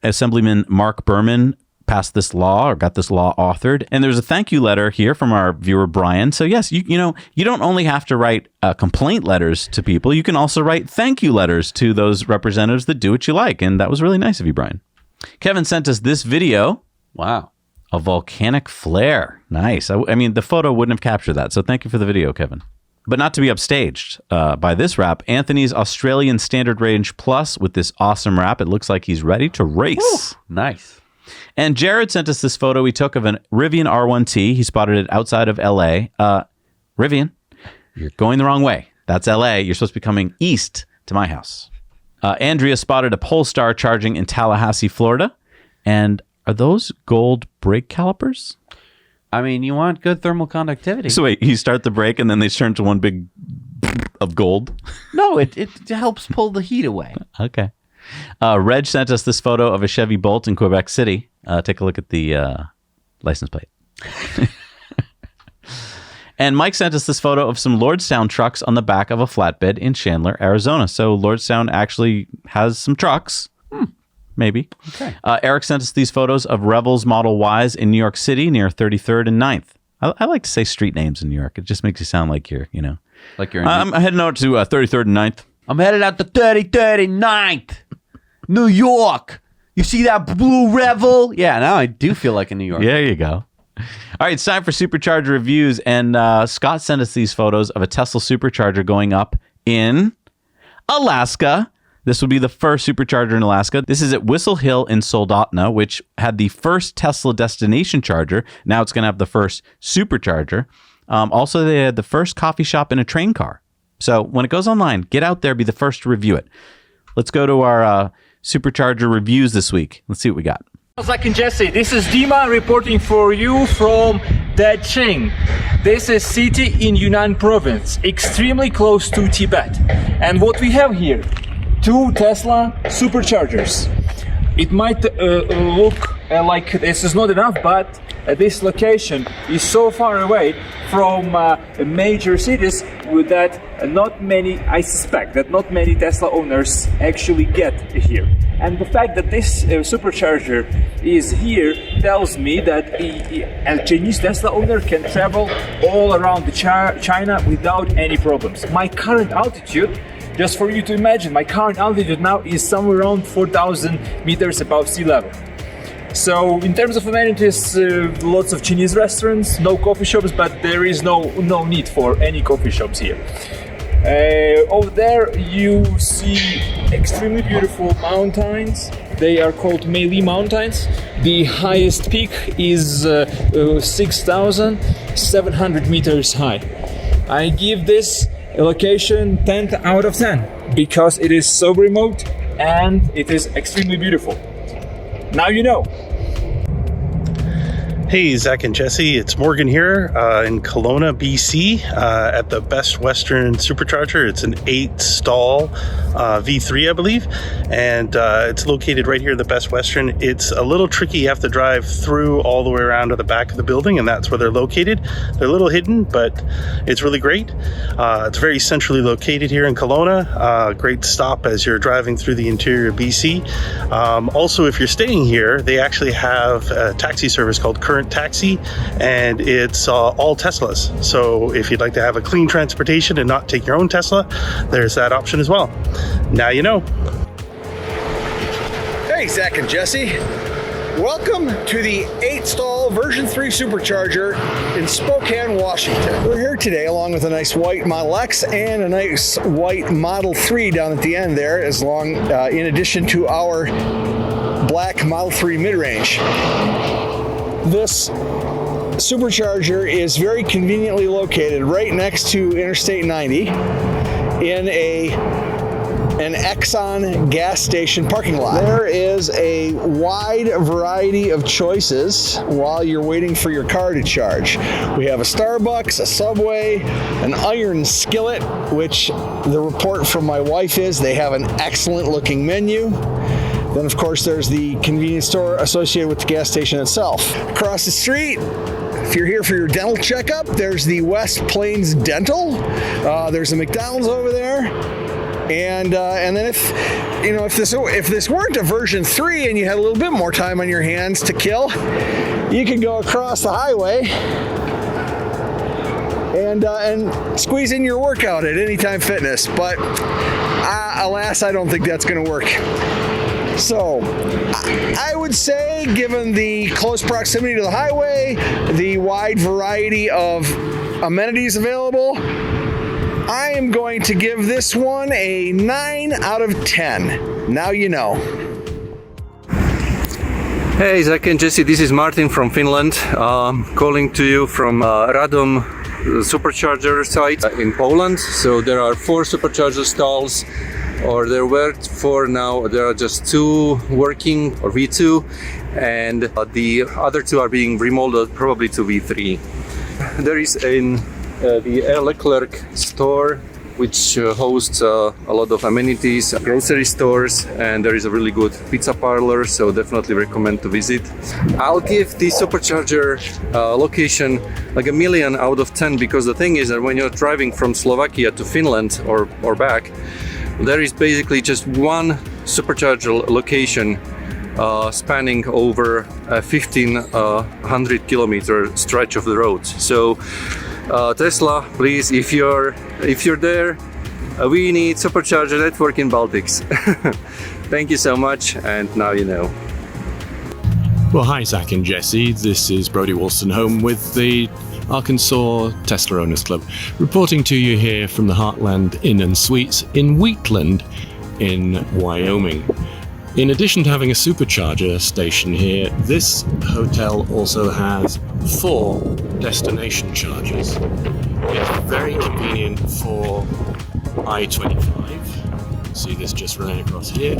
Assemblyman Mark Berman passed this law or got this law authored. And there's a thank you letter here from our viewer, Brian. So yes, you don't only have to write complaint letters to people. You can also write thank you letters to those representatives that do what you like. And that was really nice of you, Brian. Kevin sent us this video.
Wow.
A volcanic flare. Nice. I mean, the photo wouldn't have captured that. So thank you for the video, Kevin. But not to be upstaged by this wrap, Anthony's Australian Standard Range Plus with this awesome wrap. It looks like he's ready to race.
Ooh, nice.
And Jared sent us this photo he took of an Rivian R1T. He spotted it outside of LA. Rivian, you're going the wrong way. That's LA. You're supposed to be coming east to my house. Andrea spotted a Polestar charging in Tallahassee, Florida. And are those gold brake calipers?
I mean, you want good thermal conductivity.
So wait, you start the brake and then they turn to one big of gold?
No, it helps pull the heat away.
Okay. Reg sent us this photo of a Chevy Bolt in Quebec City. Take a look at the license plate. And Mike sent us this photo of some Lordstown trucks on the back of a flatbed in Chandler, Arizona. So Lordstown actually has some trucks. Maybe.
Okay.
Eric sent us these photos of Revels Model Ys in New York City near 33rd and 9th. I like to say street names in New York. It just makes you sound like you're,
Like you're in
I'm heading out to 33rd and 9th.
I'm headed out to 33rd and 9th. New York. You see that blue Revel? Yeah, now I do feel like in New York.
There you go. All right, it's time for Supercharger reviews. And Scott sent us these photos of a Tesla Supercharger going up in Alaska. This would be the first Supercharger in Alaska. This is at Whistle Hill in Soldotna, which had the first Tesla destination charger. Now it's going to have the first Supercharger. Also, they had the first coffee shop in a train car. So when it goes online, get out there, be the first to review it. Let's go to our Supercharger reviews this week. Let's see what we got.
Zach and Jesse, this is Dima reporting for you from Dacheng. This is city in Yunnan province, extremely close to Tibet. And what we have here, 2 Tesla Superchargers. It might look like this is not enough, but this location is so far away from major cities that not many, I suspect, that not many Tesla owners actually get here. And the fact that this supercharger is here tells me that a Chinese Tesla owner can travel all around China without any problems. My current altitude, just for you to imagine, my current altitude now is somewhere around 4,000 meters above sea level. So in terms of amenities, lots of Chinese restaurants, no coffee shops, but there is no need for any coffee shops here. Over there you see extremely beautiful mountains. They are called Meili Mountains. The highest peak is 6,700 meters high. I give this location 10 out of 10 because it is so remote and it is extremely beautiful. Now you know.
Hey, Zach and Jesse, it's Morgan here in Kelowna, BC at the Best Western Supercharger. It's an 8-stall V3, I believe, and it's located right here in the Best Western. It's a little tricky. You have to drive through all the way around to the back of the building, and that's where they're located. They're a little hidden, but it's really great. It's very centrally located here in Kelowna. Great stop as you're driving through the interior of BC. Also, if you're staying here, they actually have a taxi service called Current Taxi, and it's all Teslas. So if you'd like to have a clean transportation and not take your own Tesla, there's that option as well. Now you know.
Hey, Zach and Jesse. Welcome to the 8-stall version 3 Supercharger in Spokane, Washington. We're here today along with a nice white Model X and a nice white Model 3 down at the end there, in addition to our black Model 3 mid-range. This Supercharger is very conveniently located right next to Interstate 90 in an Exxon gas station parking lot. There is a wide variety of choices while you're waiting for your car to charge. We have a Starbucks, a Subway, an Iron Skillet, which the report from my wife is they have an excellent looking menu. Then, of course, there's the convenience store associated with the gas station itself. Across the street, if you're here for your dental checkup, there's the West Plains Dental. There's a McDonald's over there. And then if this weren't a version 3 and you had a little bit more time on your hands to kill, you could go across the highway and squeeze in your workout at Anytime Fitness. But alas, I don't think that's going to work. So, I would say, given the close proximity to the highway, the wide variety of amenities available, I am going to give this one a 9 out of 10. Now you know.
Hey, Zach and Jesse, this is Martin from Finland, calling to you from Radom Supercharger site in Poland. So there are 4 Supercharger stalls, or there were 4 now. There are just 2 working, or V2, and the other 2 are being remodeled probably to V3. There is the Leclerc store, which hosts a lot of amenities, grocery stores, and there is a really good pizza parlor, so definitely recommend to visit. I'll give the Supercharger location like a 1,000,000 out of 10, because the thing is that when you're driving from Slovakia to Finland or back, there is basically just one Supercharger location spanning over a 1,500 kilometer stretch of the road. So Tesla, please, if you're there, we need Supercharger network in Baltics. Thank you so much, and now you know.
Well, hi Zach and Jesse, this is Brodie Wolstenholme with the Arkansas Tesla Owners Club, reporting to you here from the Heartland Inn and Suites in Wheatland in Wyoming. In addition to having a supercharger station here, this hotel also has 4 destination chargers. It's very convenient for I-25. See this just running across here.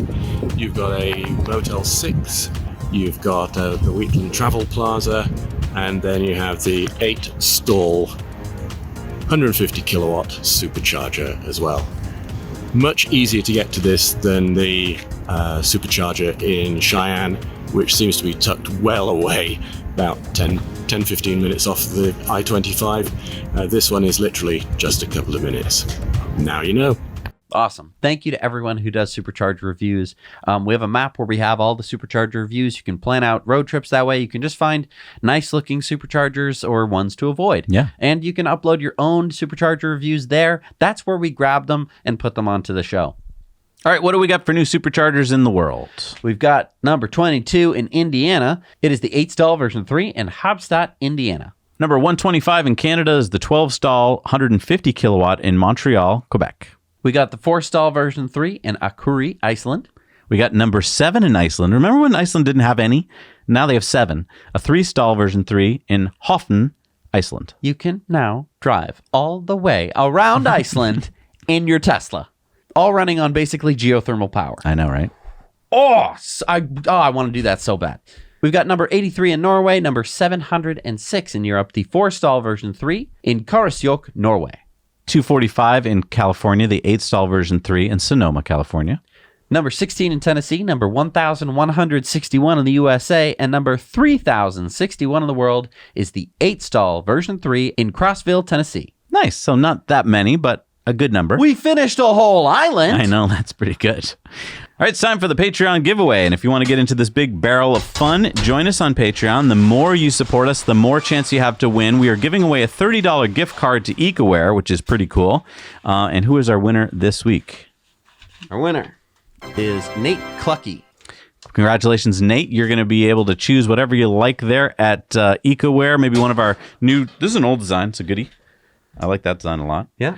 You've got a Motel 6, you've got the Wheatland Travel Plaza, and then you have the 8-stall 150 kilowatt supercharger as well. Much easier to get to this than the supercharger in Cheyenne, which seems to be tucked well away, about 10-15 minutes off the I-25. This one is literally just a couple of minutes. Now you know.
Awesome. Thank you to everyone who does Supercharger reviews. We have a map where we have all the Supercharger reviews. You can plan out road trips that way. You can just find nice looking Superchargers or ones to avoid.
Yeah.
And you can upload your own Supercharger reviews there. That's where we grab them and put them onto the show.
All right, what do we got for new Superchargers in the world?
We've got number 22 in Indiana. It is the 8-stall version 3 in Hobstadt, Indiana.
Number 125 in Canada is the 12-stall 150 kilowatt in Montreal, Quebec.
We got the 4-stall version 3 in Akureyri, Iceland.
We got number 7 in Iceland. Remember when Iceland didn't have any? Now they have 7. A 3-stall version 3 in Hofen, Iceland.
You can now drive all the way around Iceland in your Tesla. All running on basically geothermal power.
I know, right?
I want to do that so bad. We've got number 83 in Norway, number 706 in Europe, the 4-stall version 3 in Karasjok, Norway.
245 in California, the 8-stall version 3 in Sonoma, California.
Number 16 in Tennessee, number 1,161 in the USA, and number 3,061 in the world is the 8-stall version 3 in Crossville, Tennessee.
Nice. So not that many, but a good number.
We finished a whole island.
I know, that's pretty good. All right, it's time for the Patreon giveaway. And if you want to get into this big barrel of fun, join us on Patreon. The more you support us, the more chance you have to win. We are giving away a $30 gift card to EcoWare, which is pretty cool. And who is our winner this week?
Our winner is Nate Clucky.
Congratulations, Nate. You're going to be able to choose whatever you like there at EcoWare. Maybe one of our new... This is an old design. It's a goodie. I like that design a lot.
Yeah.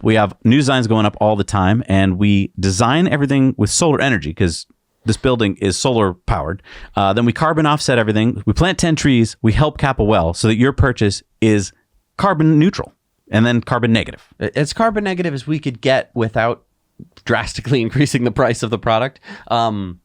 We have new designs going up all the time, and we design everything with solar energy because this building is solar powered. Then we carbon offset everything. We plant 10 trees. We help cap a well so that your purchase is carbon neutral and then carbon negative.
As carbon negative as we could get without drastically increasing the price of the product.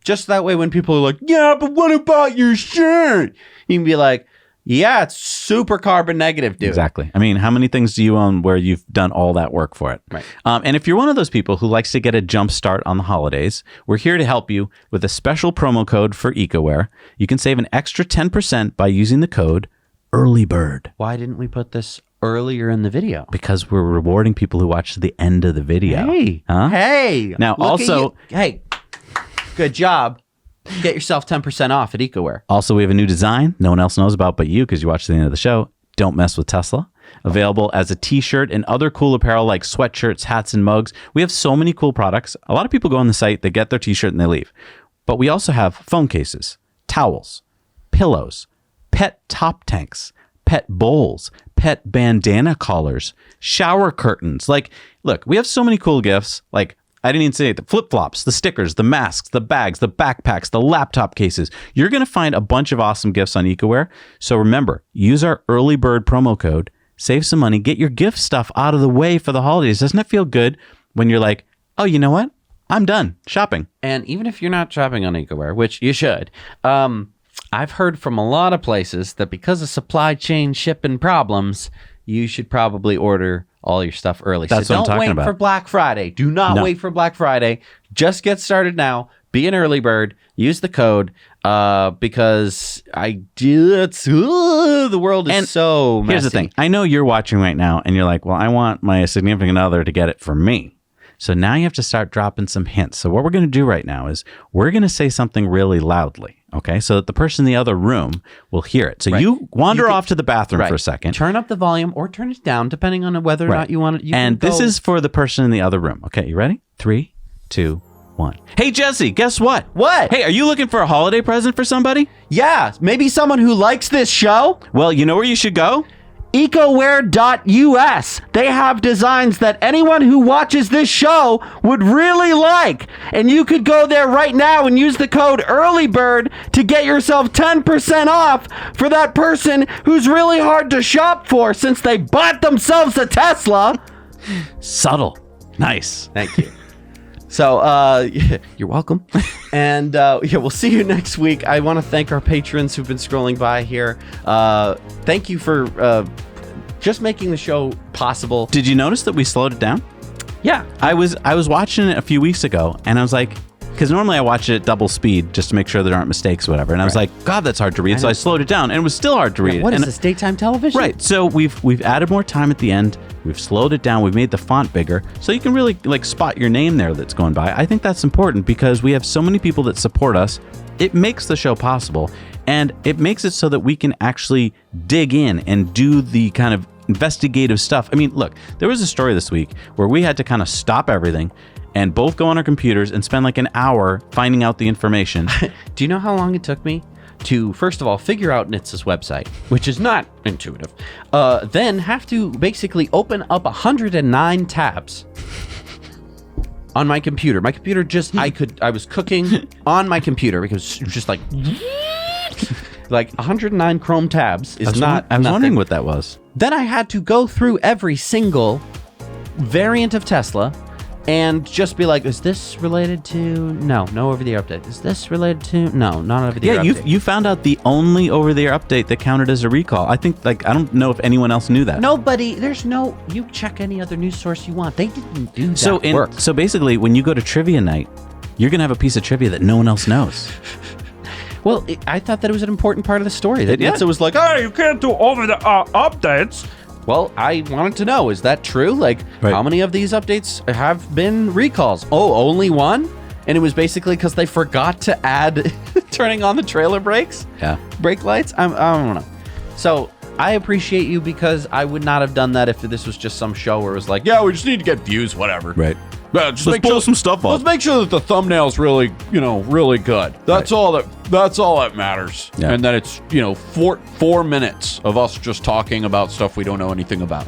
Just that way when people are like, yeah, but what about your shirt? You can be like, yeah, it's super carbon negative, dude.
Exactly. I mean, how many things do you own where you've done all that work for it?
Right.
And if you're one of those people who likes to get a jump start on the holidays, we're here to help you with a special promo code for EcoWare. You can save an extra 10% by using the code EARLYBIRD.
Why didn't we put this earlier in the video?
Because we're rewarding people who watch to the end of the video.
Hey.
Huh?
Hey.
Now, also...
Hey, good job. Get yourself 10% off at EcoWare.
Also, we have a new design no one else knows about but you because you watch to the end of the show. Don't Mess with Tesla. Available as a t-shirt and other cool apparel like sweatshirts, hats, and mugs. We have so many cool products. A lot of people go on the site, they get their t-shirt and they leave. But we also have phone cases, towels, pillows, pet top tanks, pet bowls, pet bandana collars, shower curtains. Like, look, we have so many cool gifts. Like, I didn't even say it. The flip-flops, the stickers, the masks, the bags, the backpacks, the laptop cases. You're going to find a bunch of awesome gifts on EcoWare. So remember, use our early bird promo code, save some money, get your gift stuff out of the way for the holidays. Doesn't it feel good when you're like, oh, you know what? I'm done shopping.
And even if you're not shopping on EcoWare, which you should, I've heard from a lot of places that because of supply chain shipping problems, you should probably order all your stuff early.
That's
so
what I'm talking
don't
about.
wait for Black Friday. Do not wait for Black Friday. Just get started now. Be an early bird. Use the code because the world is so messy.
Here's the thing. I know you're watching right now and you're like, well, I want my significant other to get it for me. So now you have to start dropping some hints. So what we're going to do right now is we're going to say something really loudly, okay? So that the person in the other room will hear it. So you wander off to the bathroom for a second.
Turn up the volume or turn it down, depending on whether or not you want it.
And this is for the person in the other room. Okay, you ready? 3, 2, 1. Hey, Jesse, guess what?
What?
Hey, are you looking for a holiday present for somebody?
Yeah, maybe someone who likes this show.
Well, you know where you should go?
EcoWare.us. They have designs that anyone who watches this show would really like. And you could go there right now and use the code EARLYBIRD to get yourself 10% off for that person who's really hard to shop for since they bought themselves a Tesla.
Subtle. Nice.
Thank you. So, you're welcome. And we'll see you next week. I want to thank our patrons who've been scrolling by here. Thank you for just making the show possible.
Did you notice that we slowed it down?
Yeah.
I was watching it a few weeks ago, and I was like, because normally I watch it at double speed just to make sure there aren't mistakes or whatever. And I was like, God, that's hard to read. So I slowed it down, and it was still hard to read.
What is this, daytime television?
Right. So we've added more time at the end. We've slowed it down. We've made the font bigger, so you can really like spot your name there that's going by. I think that's important because we have so many people that support us. It makes the show possible, and it makes it so that we can actually dig in and do the kind of investigative stuff. I mean, look, there was a story this week where we had to kind of stop everything and both go on our computers and spend like an hour finding out the information.
Do you know how long it took me to, first of all, figure out NHTSA's website, which is not intuitive, then have to basically open up 109 tabs on my computer. My computer just, I was cooking on my computer because it was just like 109 Chrome tabs is not
I was wondering what that was.
Then I had to go through every single variant of Tesla, and just be like, is this related to? No over-the-air update. Is this related to? No, not over-the-air update.
You found out the only over-the-air update that counted as a recall. I think, I don't know if anyone else knew that.
Nobody, you check any other news source you want. They didn't do that work.
So basically, when you go to trivia night, you're going to have a piece of trivia that no one else knows.
Well, I thought that it was an important part of the story. That
NHTSA was like, hey, you can't do over-the-air updates.
Well, I wanted to know, is that true? Like, how many of these updates have been recalls? Oh, only one? And it was basically because they forgot to add turning on the trailer brakes?
Yeah.
Brake lights? I don't know. So, I appreciate you because I would not have done that if this was just some show where it was like,
yeah, we just need to get views, whatever.
Right.
Just
let's pull some stuff up.
Let's make sure that the thumbnail's really, really good. That's all that matters.
Yeah.
And that it's, 4 minutes of us just talking about stuff we don't know anything about.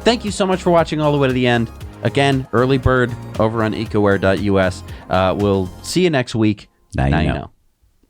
Thank you so much for watching all the way to the end. Again, early bird over on ecoware.us. We'll see you next week.
Now you know.